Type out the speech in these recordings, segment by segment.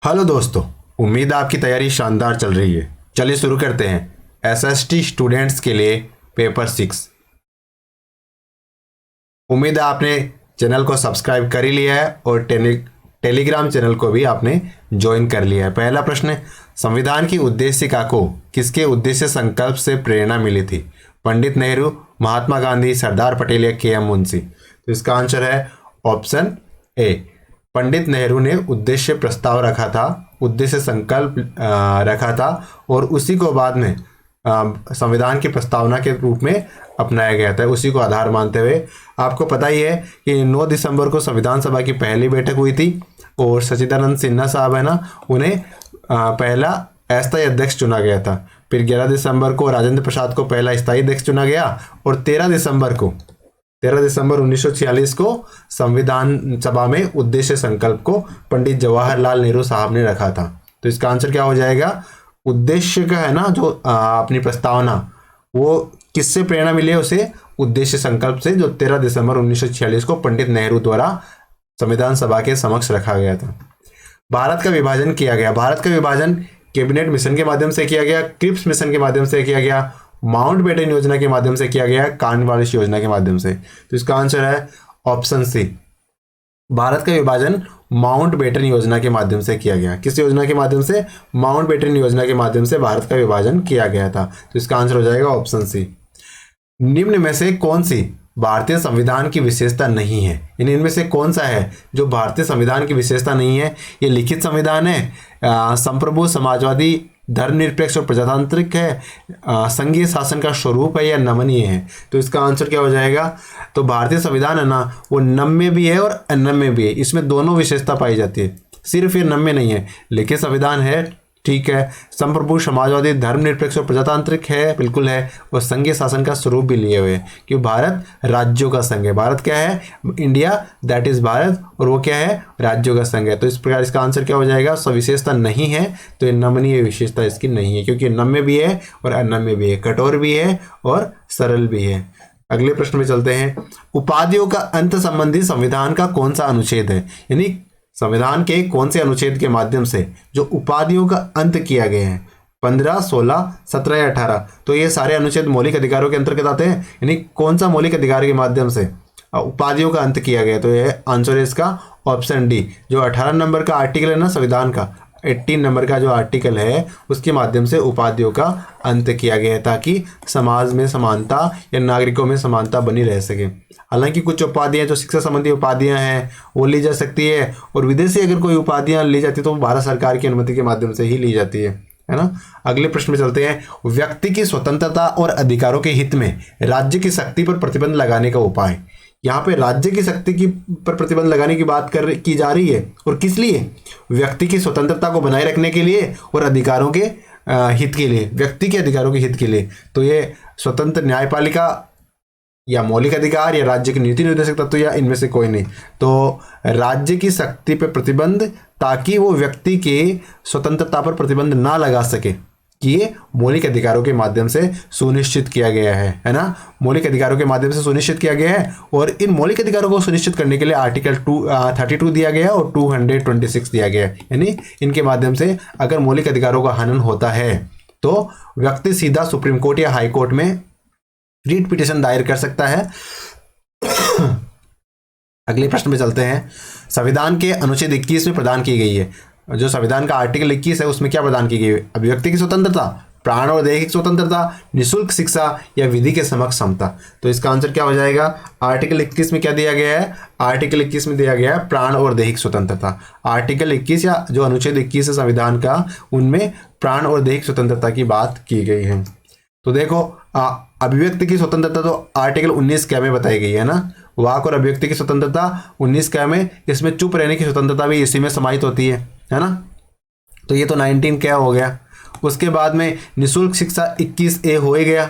Hello दोस्तों, उम्मीद है आपकी तैयारी शानदार चल रही है। चलिए शुरू करते हैं एसएसटी स्टूडेंट्स के लिए पेपर 6। उम्मीद है आपने चैनल को सब्सक्राइब कर ही लिया है और टेलीग्राम चैनल को भी आपने ज्वाइन कर लिया है। पहला प्रश्न है, संविधान की उद्देशिका को किसके उद्देश्य संकल्प से प्रेरणा मिली थी? पंडित नेहरू, महात्मा गांधी, सरदार पटेल या के एम मुंशी? तो इसका आंसर है ऑप्शन ए, पंडित नेहरू ने उद्देश्य प्रस्ताव रखा था, उद्देश्य संकल्प रखा था और उसी को बाद में संविधान की प्रस्तावना के रूप में अपनाया गया था, उसी को आधार मानते हुए। आपको पता ही है कि 9 दिसंबर को संविधान सभा की पहली बैठक हुई थी और सच्चिदानंद सिन्हा साहब है ना, उन्हें पहला अस्थायी अध्यक्ष चुना गया था। फिर 11 दिसंबर को राजेंद्र प्रसाद को पहला स्थायी अध्यक्ष चुना गया और 13 दिसंबर 1946 को संविधान सभा में उद्देश्य संकल्प को पंडित जवाहरलाल नेहरू साहब ने रखा था। तो इसका आंसर क्या हो जाएगा? उद्देश्य का है ना, जो अपनी प्रस्तावना वो किससे प्रेरणा मिली है? उसे उद्देश्य संकल्प से, जो 13 दिसंबर 1946 को पंडित नेहरू द्वारा संविधान सभा के समक्ष रखा गया था। भारत का विभाजन किया गया। भारत का विभाजन कैबिनेट मिशन के माध्यम से किया गया, क्रिप्स मिशन के माध्यम से किया गया, माउंटबेटन योजना के माध्यम से किया गया, कार्नवालिस योजना के माध्यम से। तो इसका आंसर है ऑप्शन सी, भारत का विभाजन माउंटबेटन योजना के माध्यम से किया गया। किस योजना के माध्यम से? माउंटबेटन योजना के माध्यम से भारत का विभाजन किया गया था। तो इसका आंसर हो जाएगा ऑप्शन सी। निम्न में से कौन सी भारतीय संविधान की विशेषता नहीं है? यानी इनमें से कौन सा है जो भारतीय संविधान की विशेषता नहीं है? ये लिखित संविधान है, संप्रभु, समाजवादी, धर्मनिरपेक्ष और प्रजातांत्रिक है, संघीय शासन का स्वरूप है या नमनीय है? तो इसका आंसर क्या हो जाएगा? तो भारतीय संविधान है ना, वो नम्य भी है और अनम्य भी है, इसमें दोनों विशेषता पाई जाती है। सिर्फ ये नम्य नहीं है, लिखित संविधान है, ठीक है, संप्रभु, समाजवादी, धर्मनिरपेक्ष और प्रजातांत्रिक है, बिल्कुल है, और संघीय शासन का स्वरूप भी लिए हुए है, क्योंकि भारत राज्यों का संघ है। भारत क्या है? इंडिया, दैट इज भारत, और वो क्या है? राज्यों का संघ है। तो इस प्रकार इसका आंसर क्या हो जाएगा? विशेषता नहीं है, तो ये नमनीय विशेषता इसकी नहीं है, क्योंकि नम्य भी है और अनम्य भी है, कठोर भी है और सरल भी है। अगले प्रश्न में चलते हैं। उपाधियों का अंत संबंधी संविधान का कौन सा अनुच्छेद है? यानी संविधान के कौन से अनुच्छेद के माध्यम से जो उपाधियों का अंत किया गया है? 15, 16, 17 या 18? तो ये सारे अनुच्छेद मौलिक अधिकारों के अंतर्गत आते हैं। यानी कौन सा मौलिक अधिकार के माध्यम से उपाधियों का अंत किया गया? तो ये आंसर है इसका ऑप्शन डी, जो 18 नंबर का आर्टिकल है ना संविधान का, 18 नंबर का जो आर्टिकल है, उसके माध्यम से उपाधियों का अंत किया गया है, ताकि समाज में समानता या नागरिकों में समानता बनी रह सके। हालांकि कुछ उपाधियां जो शिक्षा संबंधी उपाधियां हैं वो ली जा सकती है, और विदेशी अगर कोई उपाधियां ली जाती है तो भारत सरकार की अनुमति के माध्यम से ही ली जाती है ना। अगले प्रश्न में चलते हैं। व्यक्ति की स्वतंत्रता और अधिकारों के हित में राज्य की शक्ति पर प्रतिबंध लगाने का उपाय। यहाँ पे राज्य की शक्ति की पर प्रतिबंध लगाने की बात की जा रही है, और किस लिए? व्यक्ति की स्वतंत्रता को बनाए रखने के लिए और अधिकारों के हित के लिए, व्यक्ति के अधिकारों के हित के लिए। तो ये स्वतंत्र न्यायपालिका या मौलिक अधिकार या राज्य के नीति निर्देशक तत्व या इनमें से कोई नहीं। तो राज्य की शक्ति पर प्रतिबंध, ताकि वो व्यक्ति के स्वतंत्रता पर प्रतिबंध ना लगा सके, कि ये मौलिक अधिकारों के माध्यम से सुनिश्चित किया गया है ना। मौलिक अधिकारों के माध्यम से सुनिश्चित किया गया है, और इन मौलिक अधिकारों को सुनिश्चित करने के लिए आर्टिकल 32 दिया गया और 226 दिया गया है। यानी इनके माध्यम से अगर मौलिक अधिकारों का हनन होता है तो व्यक्ति सीधा सुप्रीम कोर्ट या हाई कोर्ट में रीट पिटीशन दायर कर सकता है। अगले प्रश्न में चलते हैं। संविधान के अनुच्छेद 21 में प्रदान की गई है, जो संविधान का आर्टिकल 21 है उसमें क्या प्रदान की गई है? अभिव्यक्ति की स्वतंत्रता, प्राण और दैहिक स्वतंत्रता, निःशुल्क शिक्षा या विधि के समक्ष समता। तो इसका आंसर क्या हो जाएगा? आर्टिकल 21 में क्या दिया गया है? आर्टिकल 21 में दिया गया है प्राण और दैहिक स्वतंत्रता। आर्टिकल 21 या जो अनुच्छेद 21 है संविधान का, उनमें प्राण और दैहिक स्वतंत्रता की बात की गई है। तो देखो, अभिव्यक्ति की स्वतंत्रता तो आर्टिकल 19 क्या में बताई गई है ना। वाक और अभिव्यक्ति की स्वतंत्रता 19 क्या में, इसमें चुप रहने की स्वतंत्रता भी इसी में समाहित होती है ना। तो ये तो 19 क्या हो गया। उसके बाद में निःशुल्क शिक्षा 21A हो ही गया,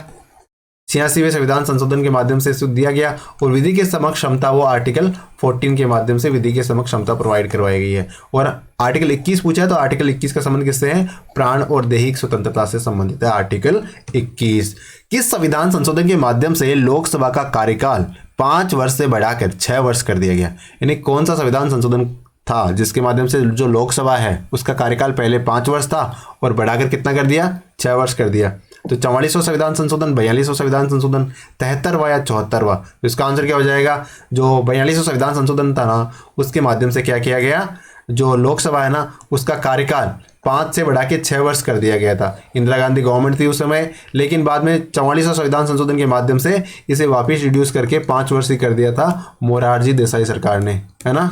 86वें संविधान संशोधन के माध्यम से दिया गया, और विधि के समक्ष क्षमता वो आर्टिकल 14 के माध्यम से विधि के समक्ष क्षमता प्रोवाइड करवाई गई है। और आर्टिकल 21 पूछा है तो आर्टिकल 21 का संबंध किससे है? प्राण और दैहिक स्वतंत्रता से संबंधित है आर्टिकल 21। किस संविधान संशोधन के माध्यम से लोकसभा का कार्यकाल 5 वर्ष से बढ़ाकर 6 वर्ष कर दिया गया? यानी कौन सा संविधान संशोधन था, जिसके माध्यम से जो लोकसभा है उसका कार्यकाल पहले 5 वर्ष था और बढ़ाकर कितना कर दिया, 6 वर्ष कर दिया। तो 44वां संविधान संशोधन, 42वां संविधान संशोधन, 73वां या 74वां। तो इसका आंसर क्या हो जाएगा, जो 42वां संविधान संशोधन था ना, उसके माध्यम से क्या किया गया, जो लोकसभा है ना उसका कार्यकाल 5 से बढ़ा के 6 वर्ष कर दिया गया था। इंदिरा गांधी गवर्नमेंट थी उस समय, लेकिन बाद में 44वां संविधान संशोधन के माध्यम से इसे वापस रिड्यूस करके 5 वर्ष ही कर दिया था मोरारजी देसाई सरकार ने, है ना।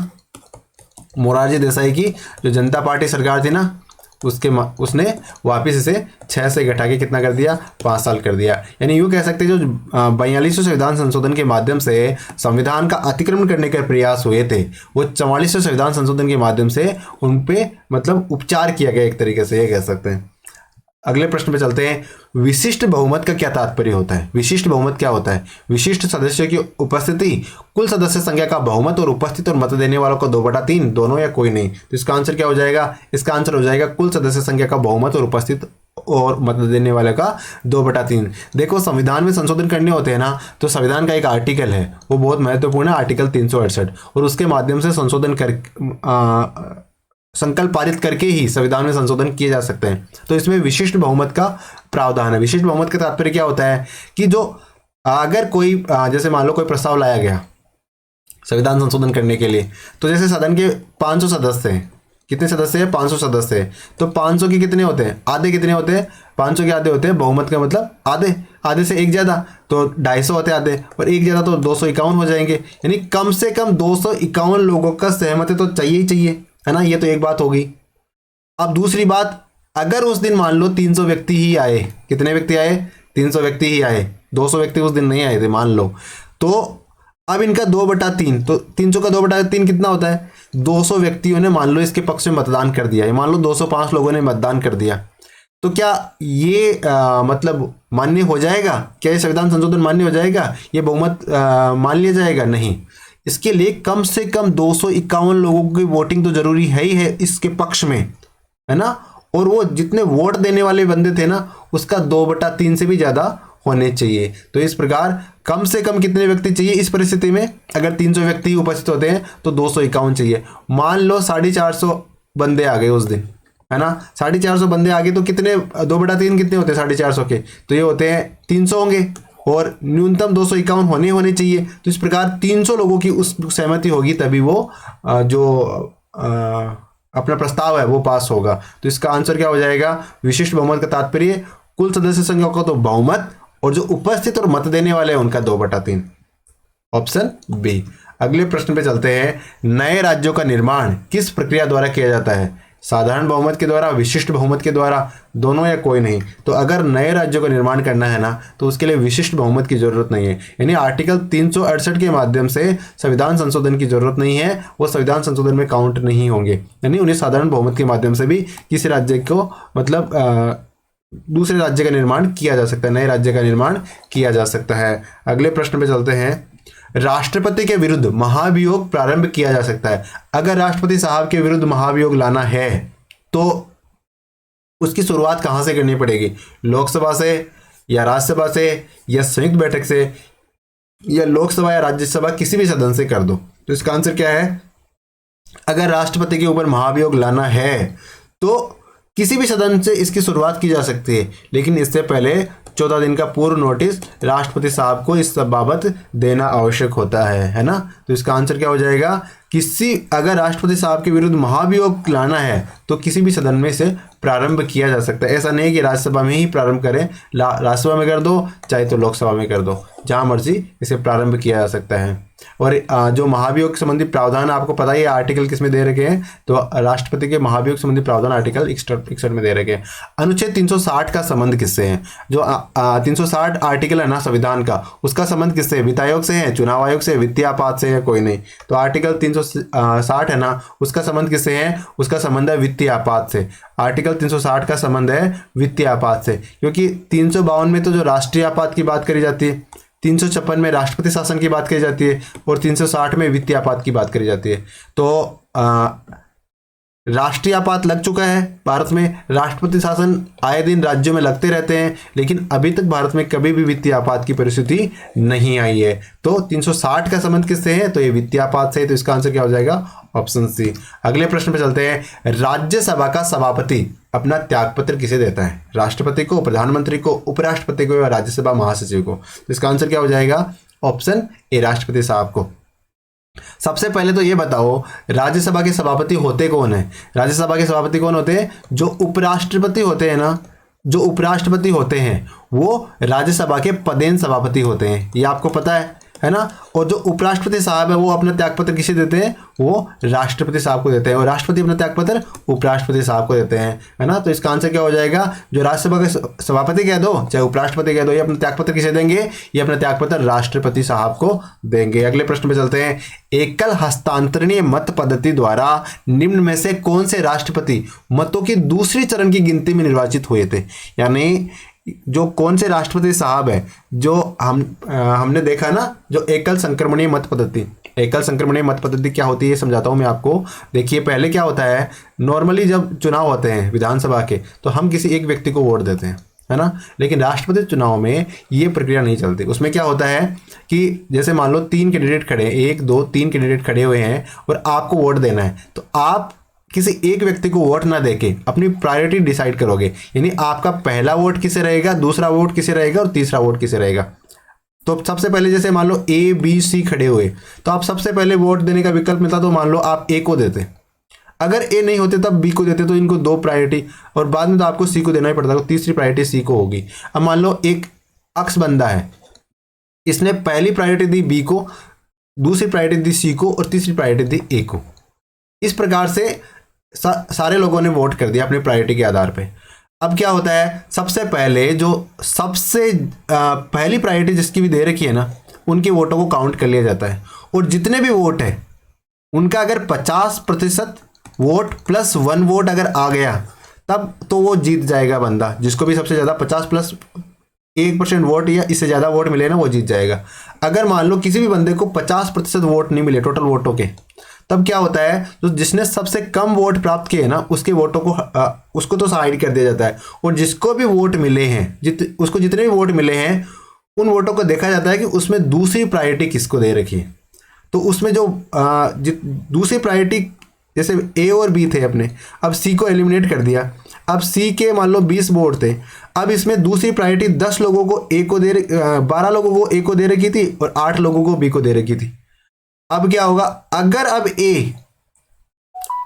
मोरारजी देसाई की जो जनता पार्टी सरकार थी ना, उसने वापस इसे 6 से घटा के कितना कर दिया, 5 साल कर दिया। यानी यूँ कह सकते हैं जो 42वें संविधान संशोधन के माध्यम से संविधान का अतिक्रमण करने के प्रयास हुए थे, वो 44वें संविधान संशोधन के माध्यम से उन पे मतलब उपचार किया गया, एक तरीके से ये कह सकते हैं। अगले प्रश्न पे चलते हैं। विशिष्ट बहुमत का क्या तात्पर्य होता है? विशिष्ट बहुमत क्या होता है? विशिष्ट सदस्यों की उपस्थिति, कुल सदस्य संख्या का बहुमत और उपस्थित और मत देने वालों को 2/3, दोनों या कोई नहीं। तो इसका आंसर क्या हो जाएगा? इसका आंसर हो जाएगा कुल सदस्य संख्या का बहुमत और उपस्थित और मत देने वाले का 2/3। देखो, संविधान में संशोधन करने होते हैं ना, तो संविधान का एक आर्टिकल है, वो बहुत महत्वपूर्ण है, आर्टिकल 368, और उसके माध्यम से संशोधन कर संकल्प पारित करके ही संविधान में संशोधन किए जा सकते हैं। तो इसमें विशिष्ट बहुमत का प्रावधान है। विशिष्ट बहुमत का तात्पर्य क्या होता है कि जो अगर कोई जैसे मान लो कोई प्रस्ताव लाया गया संविधान संशोधन करने के लिए, तो जैसे सदन के 500 सदस्य हैं, कितने सदस्य हैं? 500 सदस्य हैं। तो 500 के कितने होते हैं? आधे कितने होते हैं? 500 के आधे होते हैं, बहुमत का मतलब आधे, आधे से एक ज़्यादा तो 250 होते हैं आधे, और एक ज़्यादा तो 251 हो जाएंगे। यानी कम से कम 251 लोगों का सहमति तो चाहिए ही चाहिए, है ना। ये तो एक बात होगी। अब दूसरी बात, अगर उस दिन मान लो 300 व्यक्ति ही आए, कितने व्यक्ति आए? 300 व्यक्ति ही आए, 200 व्यक्ति उस दिन नहीं आए थे मान लो, तो अब इनका 2/3, तो 300 का 2/3 कितना होता है? 200 व्यक्तियों ने मान लो इसके पक्ष में मतदान कर दिया, मान लो 205 लोगों ने मतदान कर दिया, तो क्या ये मतलब मान्य हो जाएगा? क्या ये संविधान संशोधन मान्य हो जाएगा? ये बहुमत मान लिया जाएगा? नहीं। इसके लिए कम से कम 251 लोगों की वोटिंग तो जरूरी है ही है इसके पक्ष में, है ना। और वो जितने वोट देने वाले बंदे थे ना, उसका 2/3 से भी ज्यादा होने चाहिए। तो इस प्रकार कम से कम कितने व्यक्ति चाहिए इस परिस्थिति में? अगर 300 व्यक्ति उपस्थित होते हैं तो 251 चाहिए। मान लो 450 बंदे आ गए उस दिन, है ना। 450 बंदे आ गए तो कितने 2/3 कितने होते हैं 450 के? तो ये होते हैं 300 होंगे, और न्यूनतम 251 होने चाहिए। तो इस प्रकार 300 लोगों की उस सहमति होगी, तभी वो जो अपना प्रस्ताव है वो पास होगा। तो इसका आंसर क्या हो जाएगा? विशिष्ट बहुमत का तात्पर्य कुल सदस्य संख्या का तो बहुमत, और जो उपस्थित और मत देने वाले हैं उनका 2/3। Option B. अगले प्रश्न पे चलते हैं। नए राज्यों का निर्माण किस प्रक्रिया द्वारा किया जाता है? साधारण बहुमत के द्वारा, विशिष्ट बहुमत के द्वारा, दोनों या कोई नहीं। तो अगर नए राज्यों का निर्माण करना है ना, तो उसके लिए विशिष्ट बहुमत की जरूरत नहीं है। यानी आर्टिकल 368 के माध्यम से संविधान संशोधन की जरूरत नहीं है, वो संविधान संशोधन में काउंट नहीं होंगे। यानी उन्हें साधारण बहुमत के माध्यम से भी किसी राज्य को मतलब दूसरे राज्य का निर्माण किया जा सकता है, नए राज्य का निर्माण किया जा सकता है। अगले प्रश्न पे चलते हैं। राष्ट्रपति के विरुद्ध महाभियोग प्रारंभ किया जा सकता है। अगर राष्ट्रपति साहब के विरुद्ध महाभियोग लाना है तो उसकी शुरुआत कहां से करनी पड़ेगी? लोकसभा से, या राज्यसभा से, या संयुक्त बैठक से, या लोकसभा या राज्यसभा किसी भी सदन से कर दो। तो इसका आंसर क्या है? अगर राष्ट्रपति के ऊपर महाभियोग लाना है तो किसी भी सदन से इसकी शुरुआत की जा सकती है, लेकिन इससे पहले 14 दिन का पूर्व नोटिस राष्ट्रपति साहब को इस बाबत देना आवश्यक होता है ना। तो इसका आंसर क्या हो जाएगा? अगर राष्ट्रपति साहब के विरुद्ध महाभियोग लाना है तो किसी भी सदन में इसे प्रारंभ किया जा सकता है। ऐसा नहीं कि राज्यसभा में ही प्रारंभ करें, राज्यसभा में कर दो चाहे तो लोकसभा में कर दो, जहां मर्जी इसे प्रारंभ किया जा सकता है। और जो महाभियोग संबंधी प्रावधान आपको पता ही आर्टिकल किस में दे रखे हैं? तो राष्ट्रपति के महाभियोग संबंधी प्रावधान आर्टिकल 61 में दे रखे हैं। अनुच्छेद 360 का संबंध किससे है? जो 360 आर्टिकल है ना संविधान का, उसका संबंध किससे है? वित्त आयोग से है, चुनाव आयोग से, वित्तीय आपात से, है कोई नहीं। तो आर्टिकल 360 है ना, उसका संबंध किससे है? उसका संबंध है वित्तीय आपात से। आर्टिकल 360 का संबंध है वित्तीय आपात से, क्योंकि 352 में तो जो राष्ट्रीय आपात की बात करी जाती है, 356 में राष्ट्रपति शासन की बात करी जाती है, और 360 में वित्तीय आपात की बात करी जाती है। तो राष्ट्रीय आपात लग चुका है भारत में, राष्ट्रपति शासन आए दिन राज्यों में लगते रहते हैं, लेकिन अभी तक भारत में कभी भी वित्तीय आपात की परिस्थिति नहीं आई है। तो 360 का संबंध किससे है? तो ये वित्तीय आपात से है। तो इसका आंसर क्या हो जाएगा? Option C. अगले प्रश्न पे चलते हैं। राज्यसभा का सभापति अपना त्यागपत्र किसे देता है? राष्ट्रपति को, प्रधानमंत्री को, उपराष्ट्रपति को या राज्यसभा महासचिव को? तो इसका आंसर क्या हो जाएगा? ऑप्शन ए, राष्ट्रपति साहब को। सबसे पहले तो ये बताओ, राज्यसभा के सभापति होते कौन है? राज्यसभा के सभापति कौन होते हैं? जो उपराष्ट्रपति होते हैं ना, जो उपराष्ट्रपति होते हैं वो राज्यसभा के पदेन सभापति होते हैं, ये आपको पता है ना। और जो उपराष्ट्रपति साहब है वो अपना त्यागपत्र किसे देते हैं? वो राष्ट्रपति साहब को देते हैं, और राष्ट्रपति अपना त्यागपत्र उपराष्ट्रपति साहब को देते हैं, है ना। तो इसका आंसर क्या हो जाएगा? जो राज्यसभा के सभापति कह दो चाहे उपराष्ट्रपति कह दो, ये अपना त्यागपत्र किसे देंगे? ये अपना त्यागपत्र राष्ट्रपति साहब को देंगे। अगले प्रश्न पे चलते हैं। एकल हस्तांतरणीय मत पद्धति द्वारा निम्न में से कौन से राष्ट्रपति मतों की दूसरी चरण की गिनती में निर्वाचित हुए थे? यानी जो कौन से राष्ट्रपति साहब है जो हमने देखा ना, जो एकल संक्रमणीय मत पद्धति। एकल संक्रमणीय मत पद्धति क्या होती है ये समझाता हूं मैं आपको। देखिए, पहले क्या होता है, नॉर्मली जब चुनाव होते हैं विधानसभा के तो हम किसी एक व्यक्ति को वोट देते हैं, है ना। लेकिन राष्ट्रपति चुनाव में ये प्रक्रिया नहीं चलती। उसमें क्या होता है कि जैसे मान लो 3 कैंडिडेट खड़े हैं, 1 2 3 कैंडिडेट खड़े हुए हैं और आपको वोट देना है, तो आप किसी एक व्यक्ति को वोट ना देके अपनी प्रायोरिटी डिसाइड करोगे। यानी आपका पहला वोट किसे रहेगा, दूसरा वोट किसे रहेगा और तीसरा वोट किसे रहेगा। तो सबसे पहले जैसे मान लो ए बी सी खड़े हुए, तो आप सबसे पहले वोट देने का विकल्प मिलता तो मान लो आप ए को देते, अगर ए नहीं होते तब बी को देते, तो इनको 2 प्रायोरिटी, और बाद में तो आपको सी को देना ही पड़ता, तो तीसरी प्रायोरिटी सी को होगी। अब मान लो एक अक्स बंदा है, इसने पहली प्रायोरिटी दी बी को, दूसरी प्रायोरिटी दी सी को और तीसरी प्रायोरिटी दी ए को। इस प्रकार से सारे लोगों ने वोट कर दिया अपनी प्रायोरिटी के आधार पे। अब क्या होता है, सबसे पहले जो सबसे पहली प्रायोरिटी जिसकी भी दे रखी है ना, उनके वोटों को काउंट कर लिया जाता है, और जितने भी वोट है उनका अगर 50% वोट प्लस 1 वोट अगर आ गया तब तो वो जीत जाएगा बंदा। जिसको भी सबसे ज़्यादा 50 प्लस 1% वोट या इससे ज़्यादा वोट मिले ना, वो जीत जाएगा। अगर मान लो किसी भी बंदे को 50% वोट नहीं मिले टोटल वोटों के, तब क्या होता है, तो जिसने सबसे कम वोट प्राप्त किए ना उसके वोटों को उसको तो साइड कर दिया जाता है, और जिसको भी वोट मिले हैं उसको जितने भी वोट मिले हैं उन वोटों को देखा जाता है कि उसमें दूसरी प्रायोरिटी किसको दे रखी है। तो उसमें जो दूसरी प्रायोरिटी, जैसे ए और बी थे अपने, अब सी को एलिमिनेट कर दिया। अब सी के मान लो 20 वोट थे, अब इसमें दूसरी प्रायोरिटी 10 लोगों को ए को 12 लोगों को ए को दे रखी थी और 8 लोगों को बी को दे रखी थी। अब क्या होगा, अगर अब ए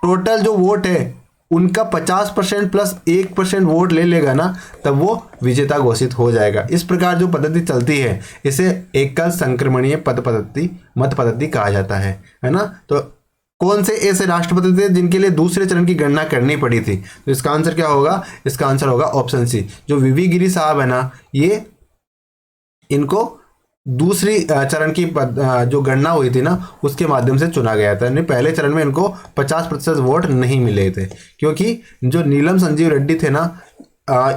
टोटल जो वोट है उनका 50% प्लस 1% वोट ले लेगा ना, तब वो विजेता घोषित हो जाएगा। इस प्रकार जो पद्धति चलती है इसे एकल संक्रमणीय मत पद्धति कहा जाता है ना। तो कौन से ऐसे राष्ट्रपति थे जिनके लिए दूसरे चरण की गणना करनी पड़ी थी? तो इसका आंसर क्या होगा? इसका आंसर होगा ऑप्शन सी। जो वीवी गिरी साहब है ना, ये इनको दूसरी चरण की जो गणना हुई थी ना उसके माध्यम से चुना गया था। यानी पहले चरण में इनको 50% वोट नहीं मिले थे, क्योंकि जो नीलम संजीव रेड्डी थे ना,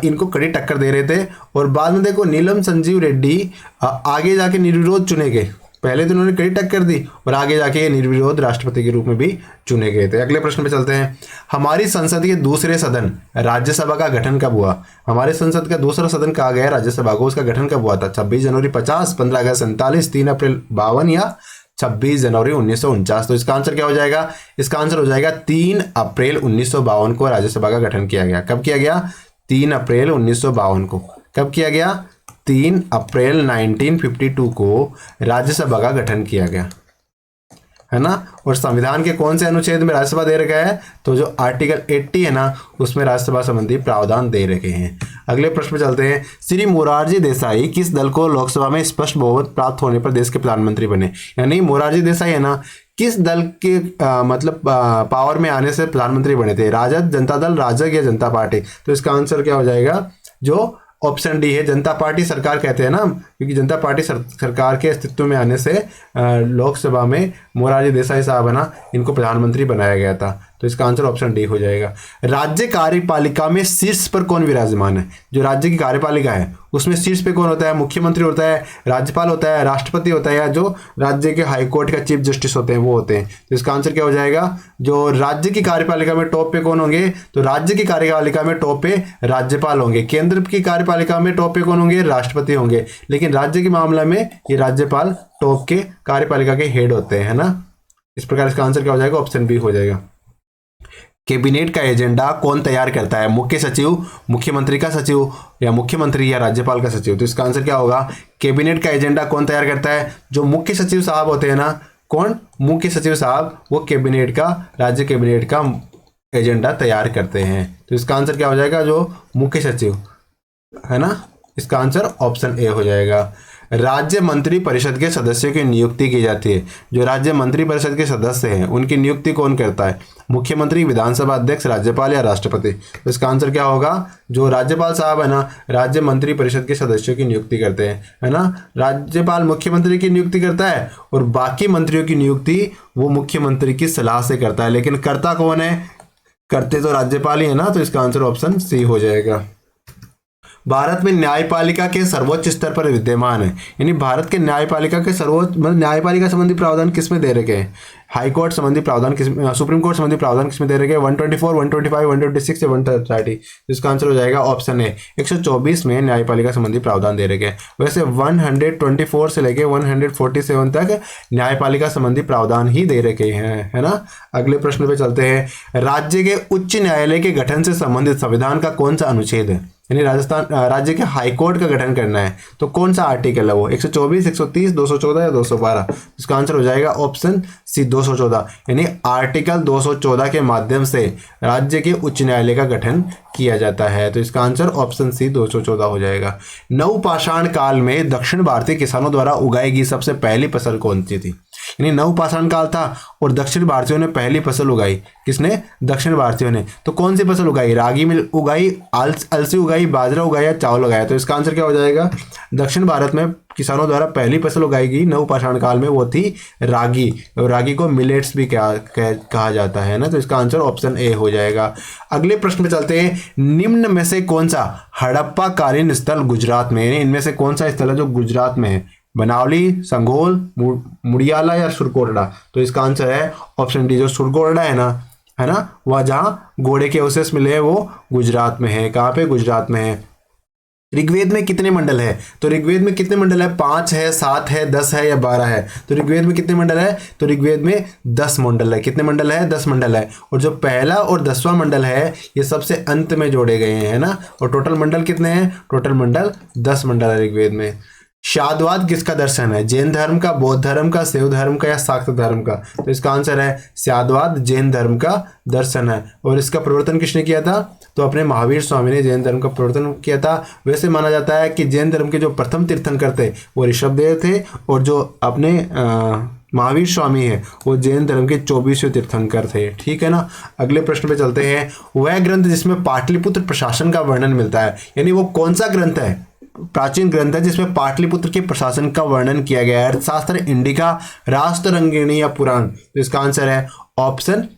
इनको कड़ी टक्कर दे रहे थे। और बाद में देखो, नीलम संजीव रेड्डी आगे जाके निर्विरोध चुने गए। पहले तो उन्होंने कड़ी टक्कर दी और आगे जाके निर्विरोध राष्ट्रपति के रूप में भी चुने गए थे। अगले प्रश्न पे चलते हैं। हमारी संसद के दूसरे सदन राज्यसभा का गठन कब हुआ? हमारे संसद का दूसरा सदन कहा गया राज्यसभा को, उसका गठन कब हुआ था? 26 जनवरी 50, 15 अगस्त 47, 3 अप्रैल 52 या 26 जनवरी 1949। तो इसका आंसर क्या हो जाएगा? इसका आंसर हो जाएगा 3 अप्रैल 1952 को राज्यसभा का गठन किया गया। कब किया गया? 3 अप्रैल 1952 को। कब किया गया? 3 अप्रैल 1952 को राज्यसभा का गठन किया गया, है ना। और संविधान के कौन से अनुच्छेद में राज्यसभा दे रखा है? तो जो आर्टिकल 80 है ना, उसमें राज्यसभा संबंधी प्रावधान दे रखे हैं। अगले प्रश्न पे चलते हैं। श्री मोरारजी देसाई किस दल को लोकसभा में स्पष्ट बहुमत प्राप्त होने पर देश के प्रधानमंत्री बने? यानी मोरारजी देसाई है ना, किस दल के मतलब पावर में आने से प्रधानमंत्री बने थे? राजद, जनता दल, राजग या जनता पार्टी? तो इसका आंसर क्या हो जाएगा? जो ऑप्शन डी है, जनता पार्टी सरकार कहते हैं ना, क्योंकि जनता पार्टी सरकार के अस्तित्व में आने से लोकसभा में मोरारजी देसाई साहब है ना, इनको प्रधानमंत्री बनाया गया था। तो इसका आंसर ऑप्शन डी हो जाएगा। राज्य कार्यपालिका में शीर्ष पर कौन विराजमान है? जो राज्य की कार्यपालिका है उसमें शीर्ष पे कौन होता है? मुख्यमंत्री होता है, राज्यपाल होता है, राष्ट्रपति होता है, या जो राज्य के हाईकोर्ट का चीफ जस्टिस होते हैं वो होते हैं। तो इसका आंसर क्या हो जाएगा? जो राज्य की कार्यपालिका में टॉप पे कौन होंगे? तो राज्य की कार्यपालिका में टॉप पे राज्यपाल होंगे। केंद्र की कार्यपालिका में टॉप पे कौन होंगे? राष्ट्रपति होंगे। लेकिन राज्य के मामले में ये राज्यपाल टॉप के कार्यपालिका के हेड होते हैं, है ना। इस प्रकार इसका आंसर क्या हो जाएगा, ऑप्शन बी हो जाएगा। कैबिनेट का एजेंडा कौन तैयार करता है, मुख्य सचिव, मुख्यमंत्री का सचिव, या मुख्यमंत्री या राज्यपाल का सचिव। तो इसका आंसर क्या होगा, कैबिनेट का एजेंडा कौन तैयार करता है, जो मुख्य सचिव साहब होते हैं ना, कौन, मुख्य सचिव साहब, वो कैबिनेट का, राज्य कैबिनेट का एजेंडा तैयार करते हैं। तो इसका आंसर क्या हो जाएगा, जो मुख्य सचिव है ना, इसका आंसर ऑप्शन ए हो जाएगा। राज्य मंत्री परिषद के सदस्यों की नियुक्ति की जाती है, जो राज्य मंत्री परिषद के सदस्य हैं उनकी नियुक्ति कौन करता है, मुख्यमंत्री, विधानसभा अध्यक्ष, राज्यपाल या राष्ट्रपति। तो इसका आंसर क्या होगा, जो राज्यपाल साहब है ना, राज्य मंत्री परिषद के सदस्यों की नियुक्ति करते हैं, है ना। राज्यपाल मुख्यमंत्री की नियुक्ति करता है और बाकी मंत्रियों की नियुक्ति वो मुख्यमंत्री की सलाह से करता है, लेकिन करता कौन है, करते तो राज्यपाल ही है ना। तो इसका आंसर ऑप्शन सी हो जाएगा। भारत में न्यायपालिका के सर्वोच्च स्तर पर विद्यमान है, यानी भारत के न्यायपालिका के सर्वोच्च, मतलब न्यायपालिका संबंधी प्रावधान किसमें दे रखे हैं, हाई कोर्ट संबंधी प्रावधान किस, सुप्रीम कोर्ट संबंधी प्रावधान किसमें दे रखे हैं, 124, 125, 126 या 130। इसका आंसर हो जाएगा ऑप्शन ए, 124 में न्यायपालिका संबंधी प्रावधान दे रखे हैं। वैसे 124 से लेके 147 तक न्यायपालिका संबंधी प्रावधान ही दे रखे हैं, है ना। अगले प्रश्न पे चलते हैं। राज्य के उच्च न्यायालय के गठन से संबंधित संविधान का कौन सा अनुच्छेद है, यानी राजस्थान राज्य के हाईकोर्ट का गठन करना है तो कौन सा आर्टिकल है वो, 124, 130, 214 या 212। इसका आंसर हो जाएगा ऑप्शन सी, 214, यानी आर्टिकल 214 के माध्यम से राज्य के उच्च न्यायालय का गठन किया जाता है। तो इसका आंसर ऑप्शन सी 214 हो जाएगा। नवपाषाण काल में दक्षिण भारतीय किसानों द्वारा उगाई गई सबसे पहली फसल कौन सी थी, यानी नवपाषाण काल था और दक्षिण भारतीयों ने पहली फसल उगाई, किसने, दक्षिण भारतीयों ने। तो कौन सी फसल उगाई, रागी मिल उगाई, अलसी उगाई, बाजरा उगाया या चावल उगाया। तो इसका आंसर क्या हो जाएगा, दक्षिण भारत में किसानों द्वारा पहली फसल उगाई गई नवपाषाण काल में वो थी रागी, और रागी को मिलेट्स भी कहा जाता है ना। तो इसका आंसर ऑप्शन ए हो जाएगा। अगले प्रश्न पे चलते हैं। निम्न में से कौन सा हड़प्पा कालीन स्थल गुजरात में, यानी इनमें से कौन सा स्थल है जो गुजरात में है, बनावली, संघोल, मुड़ियाला या सुरकोटड़ा। तो इसका आंसर है ऑप्शन डी, जो सुरकोटड़ा है ना, वह जहाँ घोड़े के अवशेष मिले हैं वो गुजरात में है। कहाँ पे, गुजरात में है। ऋग्वेद में कितने मंडल है, तो ऋग्वेद में कितने मंडल है, 5 है, 7 है, 10 है या 12 है। तो ऋग्वेद में कितने मंडल है, तो ऋग्वेद में 10 मंडल है। कितने मंडल है, 10 मंडल है। और जो पहला और 10वां मंडल है ये सबसे अंत में जोड़े गए हैं, है ना। और टोटल मंडल कितने हैं, टोटल मंडल 10 मंडल है ऋग्वेद में। शाद्वाद किसका दर्शन है, जैन धर्म का, बौद्ध धर्म का, शैव धर्म का या शाक्त धर्म का। तो इसका आंसर है शाद्वाद जैन धर्म का दर्शन है। और इसका प्रवर्तन किसने किया था, तो अपने महावीर स्वामी ने जैन धर्म का प्रवर्तन किया था। वैसे माना जाता है कि जैन धर्म के जो प्रथम तीर्थंकर थे वो ऋषभदेव थे, और जो अपने महावीर स्वामी है वो जैन धर्म के 24वें तीर्थंकर थे, ठीक है ना। अगले प्रश्न पे चलते हैं। वह ग्रंथ जिसमें पाटलिपुत्र प्रशासन का वर्णन मिलता है, यानी वो कौन सा ग्रंथ है, प्राचीन ग्रंथ है जिसमें पाटलिपुत्र के प्रशासन का वर्णन किया गया है। अर्थशास्त्र, इंडिका, राष्ट्ररंगिणी या पुराण। तो इसका आंसर है ऑप्शन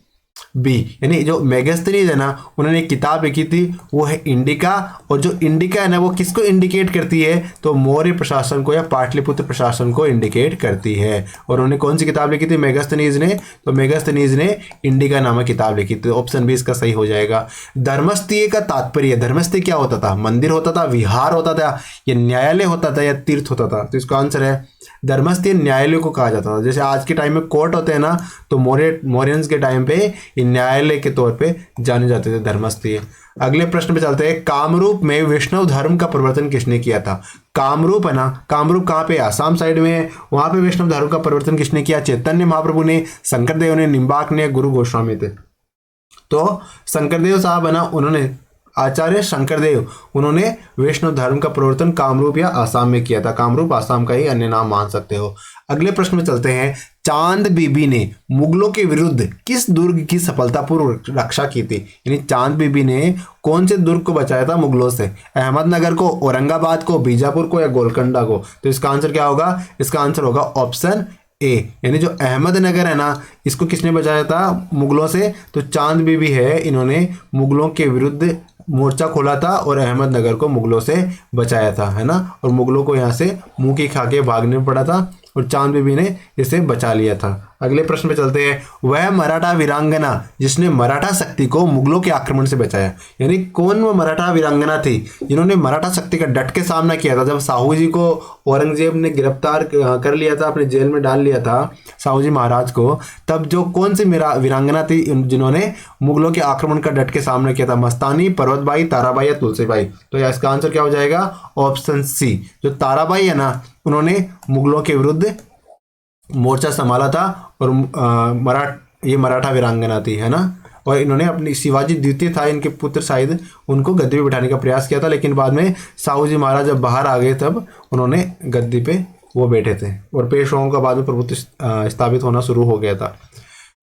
बी, यानी जो मेगास्थनीज है ना उन्होंने एक किताब लिखी थी वो है इंडिका, और जो इंडिका है ना वो किसको इंडिकेट करती है, तो मौर्य प्रशासन को या पाटलिपुत्र प्रशासन को इंडिकेट करती है। और उन्होंने कौन सी किताब लिखी थी, मेगास्थनीज ने, तो मेगास्थनीज ने इंडिका नामक किताब लिखी थी। ऑप्शन बी इसका सही हो जाएगा। धर्मस्थीय का तात्पर्य, धर्मस्थीय क्या होता था, मंदिर होता था, विहार होता था, या न्यायालय होता था, या तीर्थ होता था। तो इसका आंसर है धर्मस्थीय न्यायालय को कहा जाता था। जैसे आज के टाइम में कोर्ट होते हैं ना, तो मौर्यंस के टाइम पे ये न्यायालय के तौर पे जाने जाते थे धर्मस्थीय। अगले प्रश्न पे चलते हैं। कामरूप में वैष्णव धर्म का प्रवर्तन किसने किया था, कामरूप है ना, कामरूप कहाँ पे, आसाम साइड में है, वहां पे वैष्णव धर्म का प्रवर्तन किसने किया, चैतन्य महाप्रभु ने, शंकरदेव ने, निम्बार्क ने, गुरु गोस्वामी थे। तो शंकरदेव साहब है ना, उन्होंने, आचार्य शंकरदेव, उन्होंने वैष्णव धर्म का प्रवर्तन कामरूप या आसाम में किया था। कामरूप आसाम का ही अन्य नाम मान सकते हो। अगले प्रश्न में चलते हैं। चांद बीबी ने मुगलों के विरुद्ध किस दुर्ग की सफलतापूर्वक रक्षा की थी, यानी चांद बीबी ने कौन से दुर्ग को बचाया था मुगलों से, अहमदनगर को, औरंगाबाद को, बीजापुर को या गोलकोंडा को। तो इसका आंसर क्या होगा, इसका आंसर होगा ऑप्शन ए, यानी जो अहमदनगर है ना इसको किसने बचाया था मुगलों से, तो चांद बीबी है, इन्होंने मुगलों के विरुद्ध मोर्चा खोला था और अहमदनगर को मुगलों से बचाया था, है ना। और मुगलों को यहाँ से मुंह की खा के भागने पड़ा था और चांद बीबी ने इसे बचा लिया था। अगले प्रश्न पे चलते हैं। वह मराठा वीरांगना जिसने मराठा शक्ति को मुगलों के आक्रमण से बचाया, यानी कौन वो मराठा वीरांगना थी जिन्होंने मराठा शक्ति का डट के सामना किया था। जब साहू जी को औरंगजेब ने गिरफ्तार कर लिया था, अपने जेल में डाल लिया था साहू जी महाराज को, तब जो कौन सी वीरांगना थी जिन्होंने मुगलों के आक्रमण का डट के सामना किया था? मस्तानी, पर्वतबाई, ताराबाई या तुलसीबाई? तो या इसका आंसर क्या हो जाएगा? ऑप्शन सी, जो ताराबाई है ना, उन्होंने मुगलों के विरुद्ध मोर्चा संभाला था और ये मराठा वीरांगना थी, है ना। और इन्होंने अपनी शिवाजी द्वितीय था इनके पुत्र, शायद उनको गद्दी पे बिठाने का प्रयास किया था, लेकिन बाद में साहू जी महाराज जब बाहर आ गए तब उन्होंने गद्दी पे वो बैठे थे और पेशवाओं का बाद में प्रभुत्व स्थापित होना शुरू हो गया था।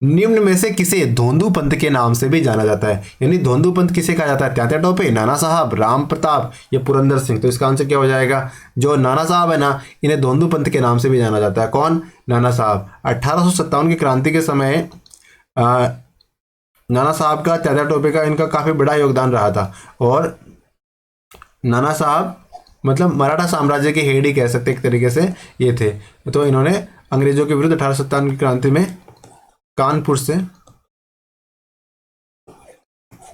निम्न में से किसे धोंदू पंथ के नाम से भी जाना जाता है? यानी धोंदू पंथ किसे कहा जाता है? तात्या टोपे, नाना साहब, राम प्रताप या पुरंदर सिंह? तो इसका आंसर क्या हो जाएगा? जो नाना साहब है ना, इन्हें धोंदू पंथ के नाम से भी जाना जाता है। कौन? नाना साहब। 1857 की क्रांति के समय नाना साहब का, तात्या टोपे का, इनका काफी बड़ा योगदान रहा था। और नाना साहब मतलब मराठा साम्राज्य के हेड ही कह सकते एक तरीके से ये थे। तो इन्होंने अंग्रेजों के विरुद्ध 1857 की क्रांति में कानपुर से